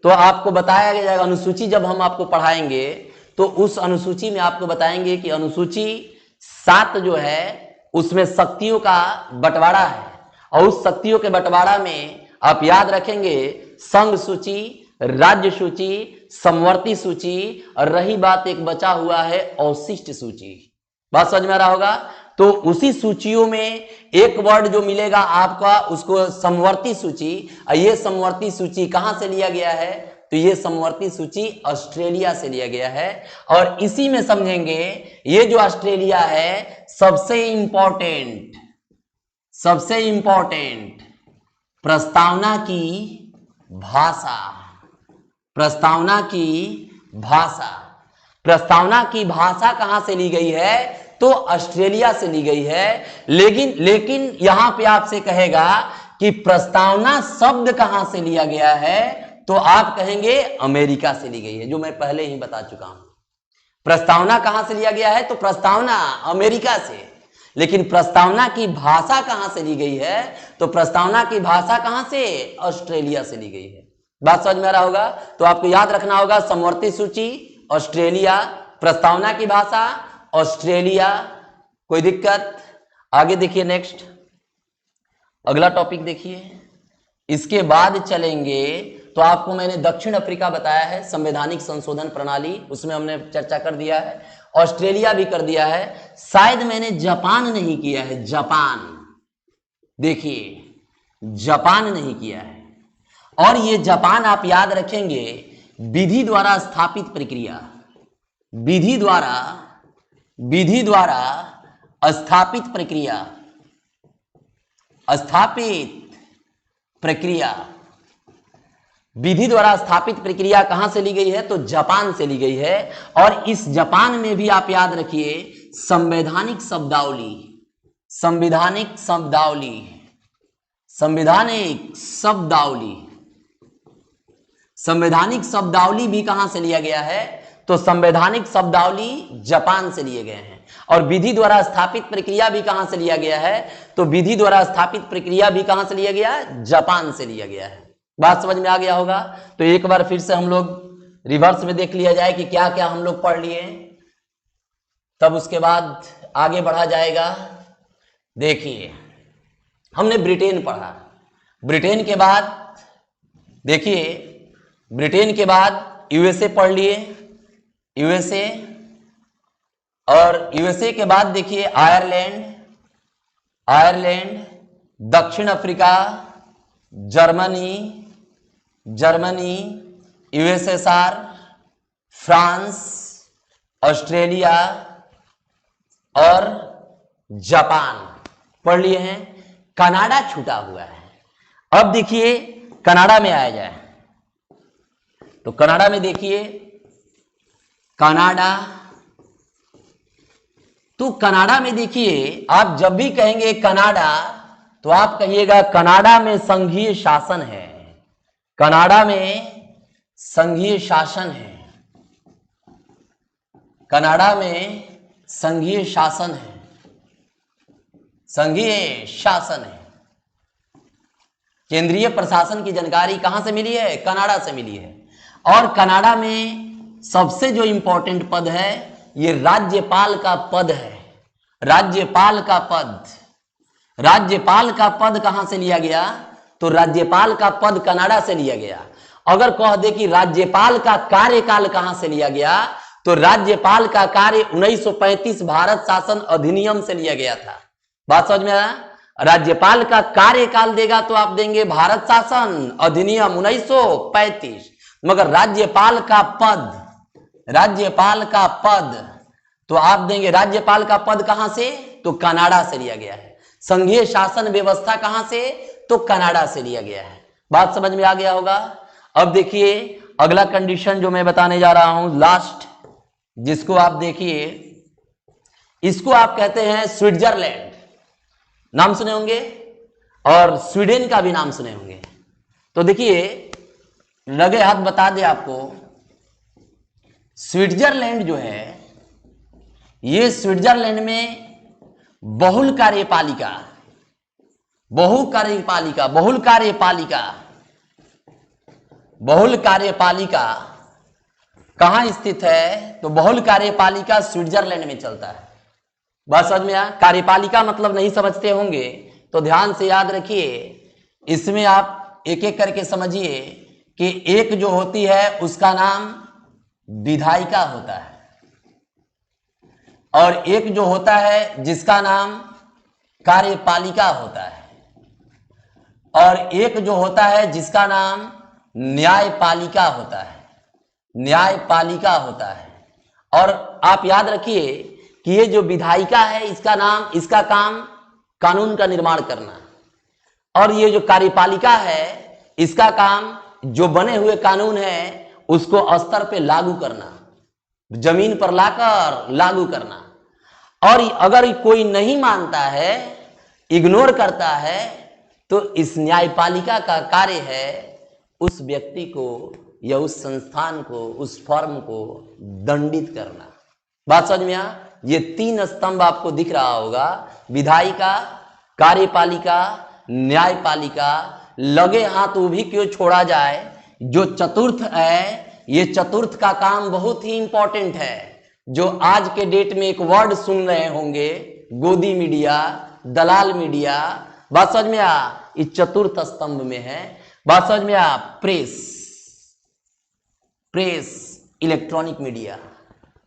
तो आपको बताया जाएगा, अनुसूची जब हम आपको पढ़ाएंगे तो उस अनुसूची में आपको बताएंगे कि अनुसूची 7 जो है उसमें शक्तियों का बंटवारा है, और उस शक्तियों के बंटवारा में आप याद रखेंगे संघ सूची, राज्य सूची, समवर्ती सूची, और रही बात एक बचा हुआ है अवशिष्ट सूची। बात समझ में आ रहा होगा? तो उसी सूचियों में एक वर्ड जो मिलेगा आपका उसको समवर्ती सूची। ये समवर्ती सूची कहां से लिया गया है? तो ये समवर्ती सूची ऑस्ट्रेलिया से लिया गया है। और इसी में समझेंगे ये जो ऑस्ट्रेलिया है सबसे इंपॉर्टेंट प्रस्तावना की भाषा। प्रस्तावना की भाषा, प्रस्तावना की भाषा कहां से ली गई है? तो ऑस्ट्रेलिया से ली गई है। लेकिन यहां पे आपसे कहेगा कि प्रस्तावना शब्द कहां से लिया गया है? तो आप कहेंगे अमेरिका से ली गई है, जो मैं पहले ही बता चुका हूं। प्रस्तावना कहां से लिया गया है? तो प्रस्तावना अमेरिका से। लेकिन प्रस्तावना की भाषा कहां से ली गई है? तो प्रस्तावना की भाषा कहां से? ऑस्ट्रेलिया से ली गई है। बात समझ में आ रहा होगा? तो आपको याद रखना होगा समवर्ती सूची ऑस्ट्रेलिया, प्रस्तावना की भाषा ऑस्ट्रेलिया। कोई दिक्कत? आगे देखिए नेक्स्ट, अगला टॉपिक देखिए। इसके बाद चलेंगे तो आपको मैंने दक्षिण अफ्रीका बताया है, संवैधानिक संशोधन प्रणाली, उसमें हमने चर्चा कर दिया है। ऑस्ट्रेलिया भी कर दिया है। शायद मैंने जापान नहीं किया है। जापान, देखिए जापान नहीं किया है। और ये जापान आप याद रखेंगे विधि द्वारा स्थापित प्रक्रिया। विधि द्वारा स्थापित प्रक्रिया, विधि द्वारा स्थापित प्रक्रिया कहां से ली गई है? तो जापान से ली गई है। और इस जापान में भी आप याद रखिए संवैधानिक शब्दावली भी कहां से लिया गया है? तो संवैधानिक शब्दावली जापान से लिए गए हैं। और विधि द्वारा स्थापित प्रक्रिया भी कहां से लिया गया है? तो विधि द्वारा स्थापित प्रक्रिया भी कहां से लिया गया? जापान से लिया गया है। बात समझ में आ गया होगा? तो एक बार फिर से हम लोग रिवर्स में देख लिया जाए कि क्या क्या हम लोग पढ़ लिए, तब उसके बाद आगे बढ़ा जाएगा। देखिए हमने ब्रिटेन पढ़ा, ब्रिटेन के बाद देखिए ब्रिटेन के बाद यूएसए पढ़ लिए, यूएसए, और यूएसए के बाद देखिए आयरलैंड, दक्षिण Africa, Germany, USSR, France, Australia और जापान पढ़ लिए हैं। कनाडा छूटा हुआ है। अब देखिए कनाडा में आया जाए तो कनाडा में देखिए कनाडा में देखिए आप जब भी कहेंगे कनाडा तो आप कहिएगा कनाडा में संघीय शासन है, कनाडा में संघीय शासन है, कनाडा में संघीय शासन है, संघीय शासन है। केंद्रीय प्रशासन की जानकारी कहां से मिली है? कनाडा से मिली है। और कनाडा में सबसे जो इंपॉर्टेंट पद है ये राज्यपाल का पद है। राज्यपाल का पद कहां से लिया गया? तो राज्यपाल का पद कनाडा से लिया गया। अगर कह दे कि राज्यपाल का कार्यकाल कहां से लिया गया, तो राज्यपाल का कार्य 1935 भारत शासन अधिनियम से लिया गया था। बात समझ में आया? राज्यपाल का कार्यकाल देगा तो आप देंगे भारत शासन अधिनियम 1935, मगर राज्यपाल का पद तो आप देंगे राज्यपाल का पद कहां से? तो कनाडा से लिया गया है। संघीय शासन व्यवस्था कहां से? तो कनाडा से लिया गया है। बात समझ में आ गया होगा? अब देखिए अगला कंडीशन जो मैं बताने जा रहा हूं लास्ट, जिसको आप देखिए, इसको आप कहते हैं स्विट्जरलैंड। नाम सुने होंगे, और स्वीडन का भी नाम सुने होंगे। तो देखिए लगे हाथ बता दे आपको, स्विट्जरलैंड जो है ये स्विट्जरलैंड में बहुल कार्यपालिका कहां स्थित है? तो बहुल कार्यपालिका स्विट्जरलैंड में चलता है। बात समझ में आया? कार्यपालिका मतलब नहीं समझते होंगे तो ध्यान से याद रखिए, इसमें आप एक एक करके समझिए कि एक जो होती है उसका नाम विधायिका होता है, और एक जो होता है जिसका नाम कार्यपालिका होता है, और एक जो होता है जिसका नाम न्यायपालिका होता है। और आप याद रखिए कि ये जो विधायिका है इसका काम कानून का निर्माण करना, और ये जो कार्यपालिका है इसका काम जो बने हुए कानून है उसको स्तर पे लागू करना, जमीन पर लाकर लागू करना। और अगर कोई नहीं मानता है, इग्नोर करता है, तो इस न्यायपालिका का कार्य है उस व्यक्ति को या उस संस्थान को, उस फर्म को दंडित करना। बात समझ में आ? ये तीन स्तंभ आपको दिख रहा होगा, विधायिका, कार्यपालिका, न्यायपालिका। लगे हाथ वो भी क्यों छोड़ा जाए। जो चतुर्थ है, ये चतुर्थ का काम बहुत ही इंपॉर्टेंट है, जो आज के डेट में एक वर्ड सुन रहे होंगे, गोदी मीडिया, दलाल मीडिया। बात समझ में आ? इस चतुर्थ स्तंभ में है। बात समझ में आ? Press, electronic media.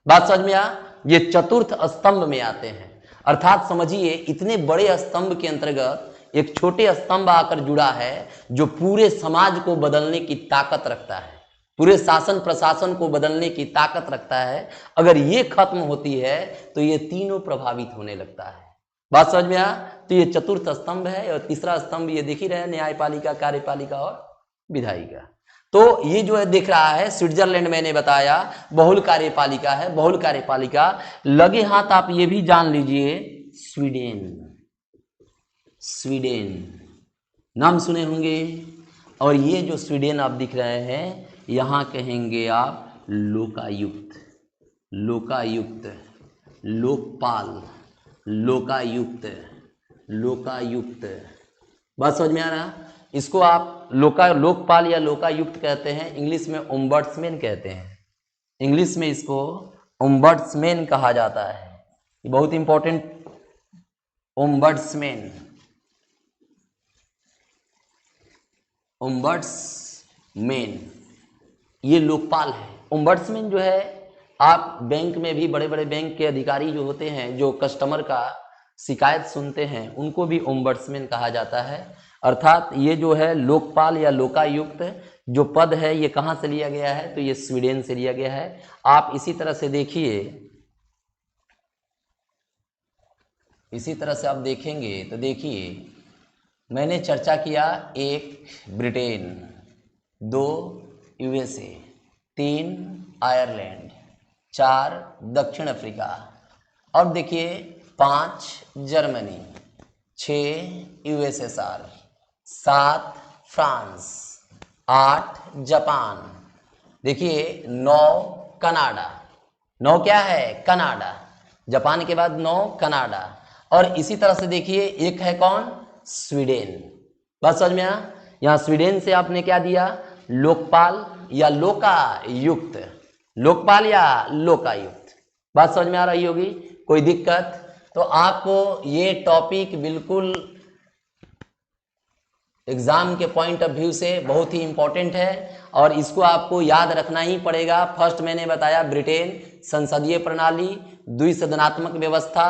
बात समझ में आ? ये चतुर्थ स्तंभ में आते हैं। अर्थात समझिए इतने बड़े स्तंभ के अंतर्गत एक छोटे स्तंभ आकर जुड़ा है जो पूरे समाज को बदलने की ताकत रखता है। पूरे शासन प्रशासन को बदलने की ताकत रखता है। अगर ये खत्म होती है तो ये तीनों प्रभावित होने लगता है। बात समझ में आया? तो ये चतुर्थ स्तंभ है और तीसरा स्तंभ ये दिख ही रहे, न्यायपालिका, कार्यपालिका और विधायिका। तो ये जो है दिख रहा है, स्विट्जरलैंड मैंने बताया बहुल कार्यपालिका है। बहुल कार्यपालिका लगे हाथ आप ये भी जान लीजिए, स्वीडन, स्वीडन नाम सुने होंगे। और ये जो स्वीडन आप दिख रहे हैं, यहाँ कहेंगे आप लोकायुक्त, लोकायुक्त, लोकपाल, लोकायुक्त, लोकायुक्त। बात समझ में आ रहा? इसको आप लोकपाल या लोकायुक्त कहते हैं, इंग्लिश में ओम्बड्समैन कहते हैं। इंग्लिश में इसको ओम्बड्समैन कहा जाता है। ये बहुत इंपॉर्टेंट, ओम्बड्समैन, ओम्बड्समैन ये लोकपाल है। ओम्बड्समैन जो है, आप बैंक में भी बड़े बड़े बैंक के अधिकारी जो होते हैं, जो कस्टमर का शिकायत सुनते हैं, उनको भी ओम्बड्समैन कहा जाता है। अर्थात ये जो है लोकपाल या लोकायुक्त जो पद है, ये कहाँ से लिया गया है? तो ये स्वीडन से लिया गया है। आप इसी तरह से देखिए, इसी तरह से आप देखेंगे तो देखिए, मैंने चर्चा किया 1 ब्रिटेन, 2 यूएसए, 3 आयरलैंड, 4 दक्षिण अफ्रीका, और देखिए 5 जर्मनी, 6 यूएसएसआर, 7 फ्रांस, 8 जापान, देखिए 9 कनाडा। 9 क्या है? कनाडा। जापान के बाद 9 कनाडा। और इसी तरह से देखिए एक है कौन? स्वीडन। बात समझ में आया? यहाँ स्वीडन से आपने क्या दिया? लोकपाल या लोकायुक्त, लोकपाल या लोकायुक्त। बात समझ में आ रही होगी? कोई दिक्कत? तो आपको ये टॉपिक बिल्कुल एग्जाम के पॉइंट ऑफ व्यू से बहुत ही इंपॉर्टेंट है और इसको आपको याद रखना ही पड़ेगा। फर्स्ट मैंने बताया ब्रिटेन, संसदीय प्रणाली, द्विसदनात्मक व्यवस्था,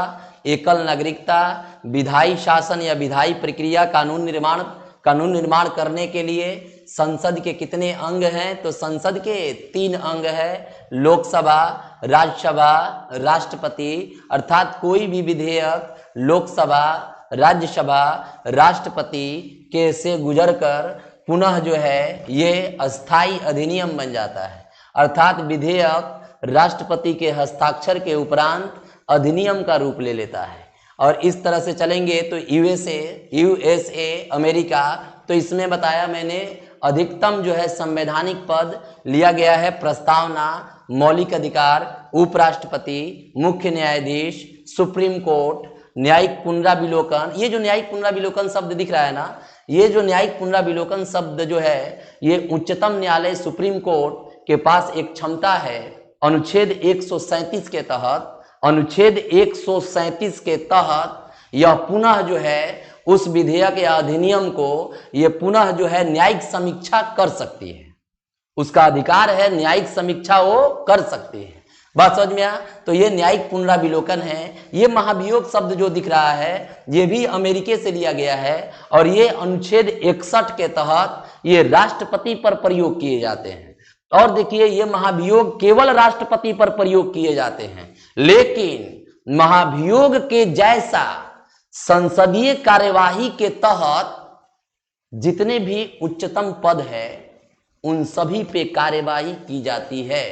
एकल नागरिकता, विधायी शासन या विधायी प्रक्रिया, कानून निर्माण करने के लिए संसद के कितने अंग हैं? तो संसद के 3 अंग है, लोकसभा, राज्यसभा, राष्ट्रपति। अर्थात कोई भी विधेयक लोकसभा, राज्यसभा, राष्ट्रपति के से गुजरकर पुनः जो है ये अस्थाई अधिनियम बन जाता है। अर्थात विधेयक राष्ट्रपति के हस्ताक्षर के उपरांत अधिनियम का रूप ले लेता है। और इस तरह से चलेंगे तो यूएसए अमेरिका, तो इसमें बताया मैंने अधिकतम जो है संवैधानिक पद लिया गया है प्रस्तावना, मौलिक अधिकार, उपराष्ट्रपति, मुख्य न्यायाधीश, सुप्रीम कोर्ट, न्यायिक पुनराविलोकन। ये जो न्यायिक पुनराविलोकन शब्द दिख रहा है ना, ये जो न्यायिक पुनराविलोकन शब्द जो है, ये उच्चतम न्यायालय सुप्रीम कोर्ट के पास एक क्षमता है। अनुच्छेद 137 के तहत, अनुच्छेद 137 के तहत यह पुनः जो है उस विधेयक या अधिनियम को ये पुनः जो है न्यायिक समीक्षा कर सकती है। उसका अधिकार है, न्यायिक समीक्षा वो कर सकती है। बात समझ में आया? तो ये न्यायिक पुनराविलोकन है। ये महाभियोग शब्द जो दिख रहा है, ये भी अमेरिका से लिया गया है और ये अनुच्छेद 61 के तहत ये राष्ट्रपति पर प्रयोग किए जाते हैं। और देखिए ये महाभियोग केवल राष्ट्रपति पर प्रयोग किए जाते हैं, लेकिन महाभियोग के जैसा संसदीय कार्यवाही के तहत जितने भी उच्चतम पद है उन सभी पे कार्यवाही की जाती है।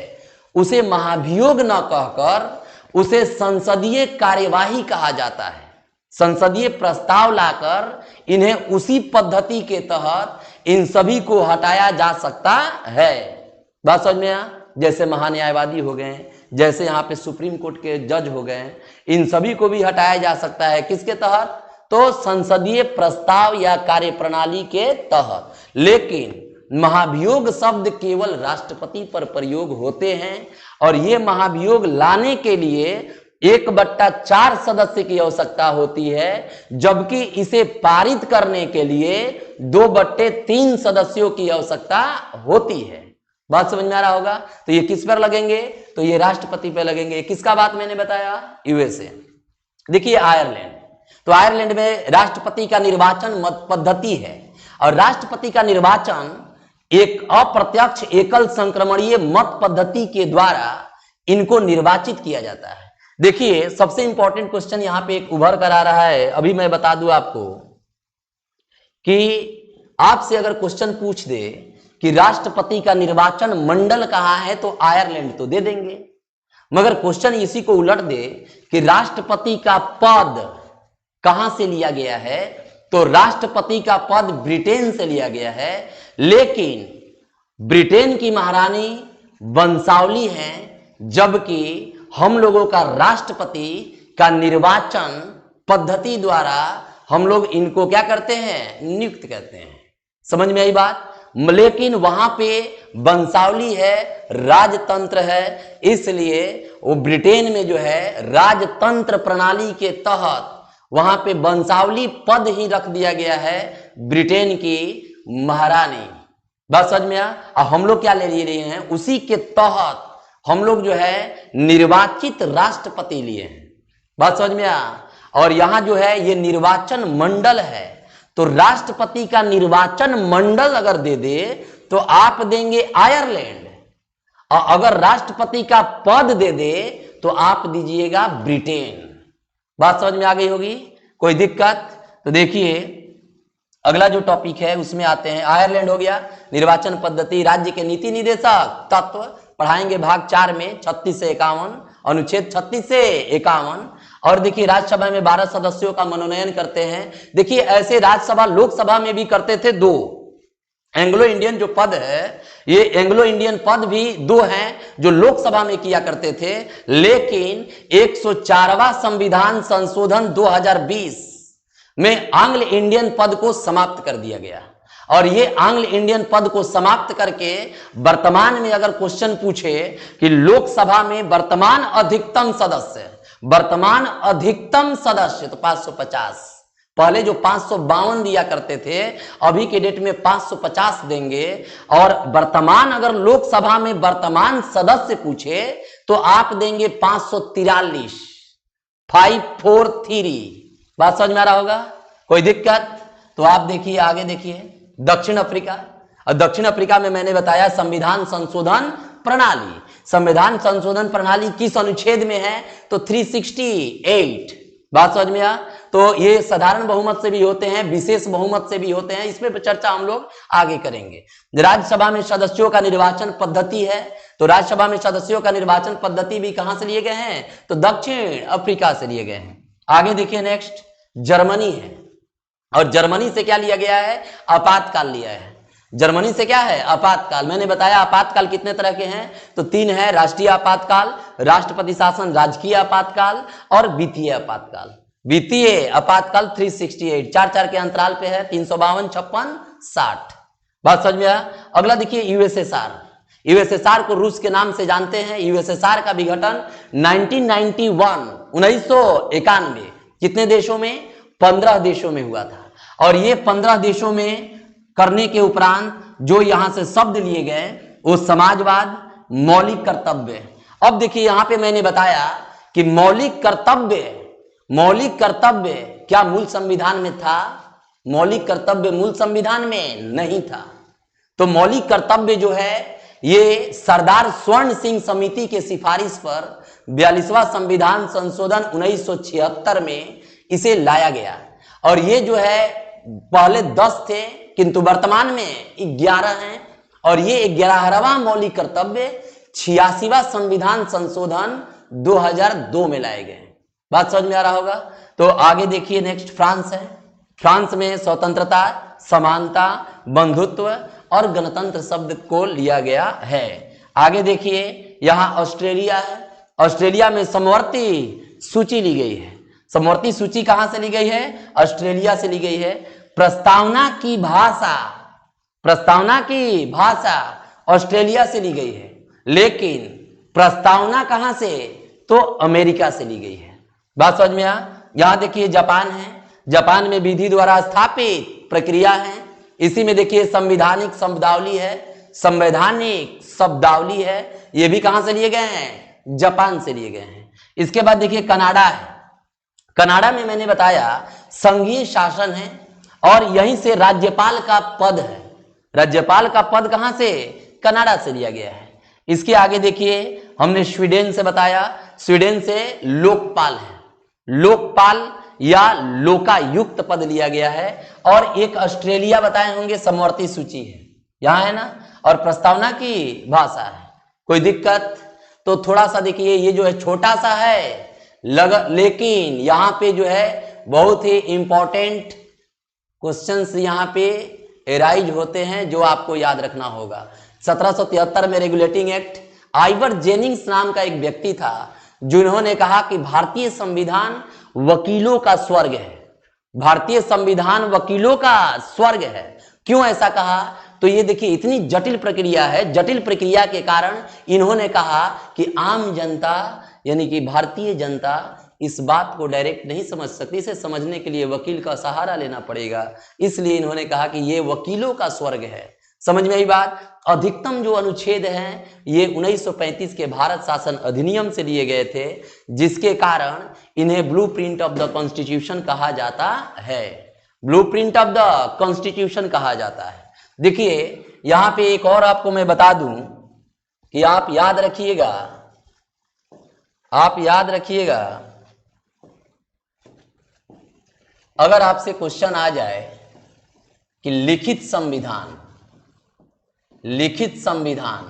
उसे महाभियोग न कहकर उसे संसदीय कार्यवाही कहा जाता है। संसदीय प्रस्ताव लाकर इन्हें उसी पद्धति के तहत इन सभी को हटाया जा सकता है। बात समझ में आया? जैसे महान्यायवादी हो गए, जैसे यहाँ पे सुप्रीम कोर्ट के जज हो गए, इन सभी को भी हटाया जा सकता है। किसके तहत? तो संसदीय प्रस्ताव या कार्यप्रणाली के तहत। लेकिन महाभियोग शब्द केवल राष्ट्रपति पर प्रयोग होते हैं और ये महाभियोग लाने के लिए 1/4 सदस्य की आवश्यकता होती है, जबकि इसे पारित करने के लिए 2/3 सदस्यों की आवश्यकता होती है। बात समझ में आ रहा होगा? तो ये किस पर लगेंगे? तो ये राष्ट्रपति पर लगेंगे। किसका बात मैंने बताया? यूएसए। देखिए आयरलैंड, तो आयरलैंड में राष्ट्रपति का निर्वाचन मत पद्धति है और राष्ट्रपति का निर्वाचन एक अप्रत्यक्ष एकल संक्रमणीय मत पद्धति के द्वारा इनको निर्वाचित किया जाता है। देखिए सबसे इंपॉर्टेंट क्वेश्चन यहां पे एक उभर कर आ रहा है, अभी मैं बता दूं आपको कि आपसे अगर क्वेश्चन पूछ दे कि राष्ट्रपति का निर्वाचन मंडल कहां है, तो आयरलैंड तो दे देंगे, मगर क्वेश्चन इसी को उलट दे कि राष्ट्रपति का पद कहां से लिया गया है, तो राष्ट्रपति का पद ब्रिटेन से लिया गया है, लेकिन ब्रिटेन की महारानी वंशावली है, जबकि हम लोगों का राष्ट्रपति का निर्वाचन पद्धति द्वारा हम लोग इनको क्या करते हैं, नियुक्त करते हैं। समझ में आई बात? लेकिन वहां पे वंशावली है, राजतंत्र है, इसलिए वो ब्रिटेन में जो है राजतंत्र प्रणाली के तहत वहां पे वंशावली पद ही रख दिया गया है ब्रिटेन की महारानी। बात समझ में आ? हम लोग क्या ले रहे हैं, उसी के तहत हम लोग जो है निर्वाचित राष्ट्रपति लिए हैं। बात समझ में आ? और यहां जो है ये निर्वाचन मंडल है, तो राष्ट्रपति का निर्वाचन मंडल अगर दे दे तो आप देंगे आयरलैंड, और अगर राष्ट्रपति का पद दे दे तो आप दीजिएगा ब्रिटेन। बात समझ में आ गई होगी? कोई दिक्कत? तो देखिए अगला जो टॉपिक है उसमें आते हैं। आयरलैंड हो गया, निर्वाचन पद्धति, राज्य के नीति निदेशक तत्व पढ़ाएंगे भाग 4 में 36 से 51, अनुच्छेद 36 से 51। और देखिए राज्यसभा में 12 सदस्यों का मनोनयन करते हैं। देखिए ऐसे राज्यसभा लोकसभा में भी करते थे 2। एंग्लो इंडियन जो पद है, ये एंग्लो इंडियन पद भी 2 हैं जो लोकसभा में किया करते थे, लेकिन 104वां संविधान संशोधन 2020 में आंग्ल इंडियन पद को समाप्त कर दिया गया। और ये आंग्ल इंडियन पद को समाप्त करके वर्तमान में अगर क्वेश्चन पूछे कि लोकसभा में वर्तमान अधिकतम सदस्य तो 550, पहले जो 552 दिया करते थे, अभी के डेट में 550 देंगे। और वर्तमान अगर लोकसभा में वर्तमान सदस्य पूछे तो आप देंगे 543, 543। बात समझ में आ रहा होगा? कोई दिक्कत? तो आप देखिए आगे देखिए दक्षिण अफ्रीका। और दक्षिण अफ्रीका में मैंने बताया संविधान संशोधन प्रणाली। संविधान संशोधन प्रणाली किस अनुच्छेद में है, तो 368। बात समझ में आ? तो ये साधारण बहुमत से भी होते हैं, विशेष बहुमत से भी होते हैं, इसमें चर्चा हम लोग आगे करेंगे। राज्यसभा में सदस्यों का निर्वाचन पद्धति है, तो राज्यसभा में सदस्यों का निर्वाचन पद्धति भी कहां से लिए गए हैं, तो दक्षिण अफ्रीका से लिए गए हैं। आगे देखिए नेक्स्ट जर्मनी है, और जर्मनी से क्या लिया गया है, आपातकाल लिया है। जर्मनी से क्या है, आपातकाल। मैंने बताया आपातकाल कितने तरह के हैं, तो 3 है, राष्ट्रीय आपातकाल, राष्ट्रपति शासन, राजकीय आपातकाल और वित्तीय आपातकाल। वित्तीय आपातकाल 368, 4 के अंतराल पे है, 352, 56, 60। बात समझ में आया? अगला देखिए यूएसएसआर। यूएसएसआर को रूस के नाम से जानते हैं। यूएसएसआर का विघटन 1991 कितने देशों में, 15 देशों में हुआ था। और ये 15 देशों में करने के उपरांत जो यहां से शब्द लिए गए वो समाजवाद, मौलिक कर्तव्य। अब देखिए यहां पे मैंने बताया कि मौलिक कर्तव्य क्या मूल संविधान में था? मौलिक कर्तव्य मूल संविधान में नहीं था। तो मौलिक कर्तव्य जो है ये सरदार स्वर्ण सिंह समिति के सिफारिश पर 42वां संविधान संशोधन 1976 में इसे लाया गया। और ये जो है पहले 10 थे, किंतु वर्तमान में 11 हैं। और ये 11वां मौलिक कर्तव्य 86वां संविधान संशोधन 2002 में लाए गए। बात समझ में आ रहा होगा? तो आगे देखिए नेक्स्ट फ्रांस है। फ्रांस में स्वतंत्रता, समानता, बंधुत्व और गणतंत्र शब्द को लिया गया है। आगे देखिए यहां ऑस्ट्रेलिया है। ऑस्ट्रेलिया में समवर्ती सूची ली गई है। समवर्ती सूची कहां से ली गई है? ऑस्ट्रेलिया से ली गई है। प्रस्तावना की भाषा ऑस्ट्रेलिया से ली गई है, लेकिन प्रस्तावना कहां से, तो अमेरिका से ली गई है। बात समझ में आ? यहां देखिए जापान है। जापान में विधि द्वारा स्थापित प्रक्रिया है। इसी में देखिए संवैधानिक शब्दावली है, ये भी कहां से लिए गए हैं? जापान से लिए गए हैं। इसके बाद देखिए कनाडा है। कनाडा में मैंने बताया संघीय शासन है और यहीं से राज्यपाल का पद है। राज्यपाल का पद कहां से, कनाडा से लिया गया है। इसके आगे देखिए, हमने स्वीडन से बताया, स्वीडन से लोकपाल है, लोकपाल या लोकायुक्त पद लिया गया है। और एक ऑस्ट्रेलिया बताए होंगे, समवर्ती सूची है, यहां है ना, और प्रस्तावना की भाषा है। कोई दिक्कत? तो थोड़ा सा देखिए, ये जो है छोटा सा है लेकिन यहां पे जो है बहुत ही इंपॉर्टेंट क्वेश्चंस यहां पे एराइज होते हैं जो आपको याद रखना होगा। 1773 में रेगुलेटिंग एक्ट, आइवर जेनिंग्स नाम का एक व्यक्ति था जिन्होंने कहा कि भारतीय संविधान वकीलों का स्वर्ग है, भारतीय संविधान वकीलों का स्वर्ग है। क्यों ऐसा कहा? तो ये देखिए, इतनी जटिल प्रक्रिया है, जटिल प्रक्रिया के कारण इन्होंने कहा कि आम जनता यानी कि भारतीय जनता इस बात को डायरेक्ट नहीं समझ सकती, इसे समझने के लिए वकील का सहारा लेना पड़ेगा। इसलिए इन्होंने कहा कि ये वकीलों का स्वर्ग है। समझ में आई बात? अधिकतम जो अनुच्छेद हैं ये 1935 के भारत शासन अधिनियम से लिए गए थे, जिसके कारण इन्हें ब्लूप्रिंट ऑफ द कॉन्स्टिट्यूशन कहा जाता है, ब्लूप्रिंट ऑफ द कॉन्स्टिट्यूशन कहा जाता है। देखिए यहां पे एक और आपको मैं बता दूं कि आप याद रखिएगा, आप याद रखिएगा, अगर आपसे क्वेश्चन आ जाए कि लिखित संविधान, लिखित संविधान,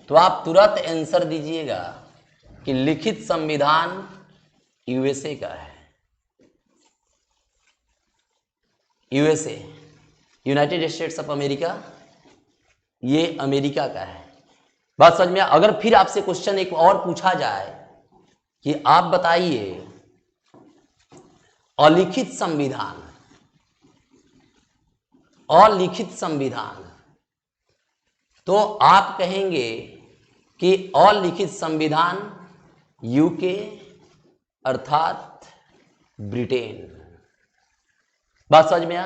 तो आप तुरंत आंसर दीजिएगा कि लिखित संविधान यूएसए का है, USA, United states of America, ये अमेरिका का है। बात समझ में? अगर फिर आपसे क्वेश्चन एक और पूछा जाए कि आप बताइए अलिखित संविधान, अलिखित संविधान, तो आप कहेंगे कि अलिखित संविधान यूके अर्थात ब्रिटेन। बात समझ में आ?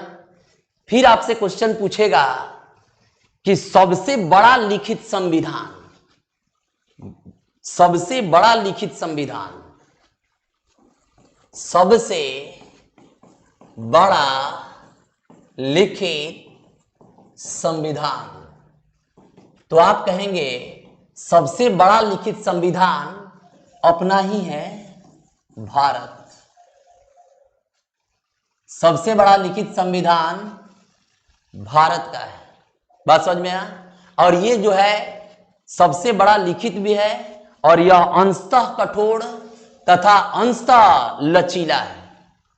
फिर आपसे क्वेश्चन पूछेगा कि सबसे बड़ा लिखित संविधान, सबसे बड़ा लिखित संविधान, सबसे बड़ा लिखित संविधान, तो आप कहेंगे सबसे बड़ा लिखित संविधान अपना ही है भारत। सबसे बड़ा लिखित संविधान भारत का है। बात समझ में आ? और ये जो है सबसे बड़ा लिखित भी है और यह अंशतः कठोर तथा अंशतः लचीला है,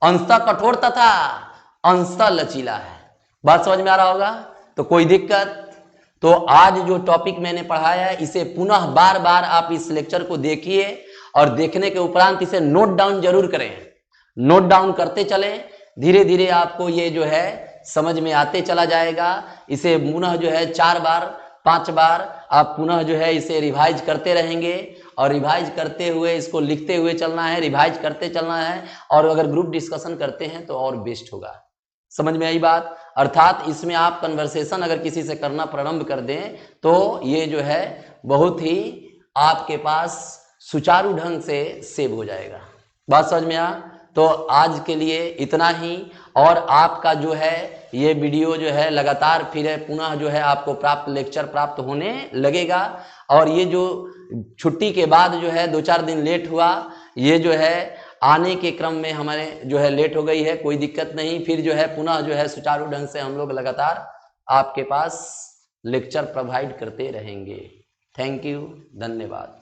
अंशतः कठोर तथा अंशतः लचीला है। बात समझ में आ रहा होगा? तो कोई दिक्कत? तो आज जो टॉपिक मैंने पढ़ाया है इसे पुनः बार बार आप इस लेक्चर को देखिए और देखने के उपरांत इसे नोट डाउन जरूर करें, नोट डाउन करते चलें, धीरे धीरे आपको ये जो है समझ में आते चला जाएगा। इसे पुनः जो है 4 बार 5 बार आप पुनः जो है इसे रिवाइज करते रहेंगे और रिवाइज करते हुए इसको लिखते हुए चलना है, रिवाइज करते चलना है। और अगर ग्रुप डिस्कशन करते हैं तो और बेस्ट होगा। समझ में आई बात? अर्थात इसमें आप कन्वर्सेशन अगर किसी से करना प्रारंभ कर दें तो ये जो है बहुत ही आपके पास सुचारू ढंग से सेव हो जाएगा। बात समझ में आ? तो आज के लिए इतना ही। और आपका जो है ये वीडियो जो है लगातार फिर पुनः जो है आपको प्राप्त लेक्चर प्राप्त होने लगेगा। और ये जो छुट्टी के बाद जो है 2-4 दिन लेट हुआ, ये जो है आने के क्रम में हमारे जो है लेट हो गई है, कोई दिक्कत नहीं। फिर जो है पुनः जो है सुचारू ढंग से हम लोग लगातार आपके पास लेक्चर प्रोवाइड करते रहेंगे। थैंक यू, धन्यवाद।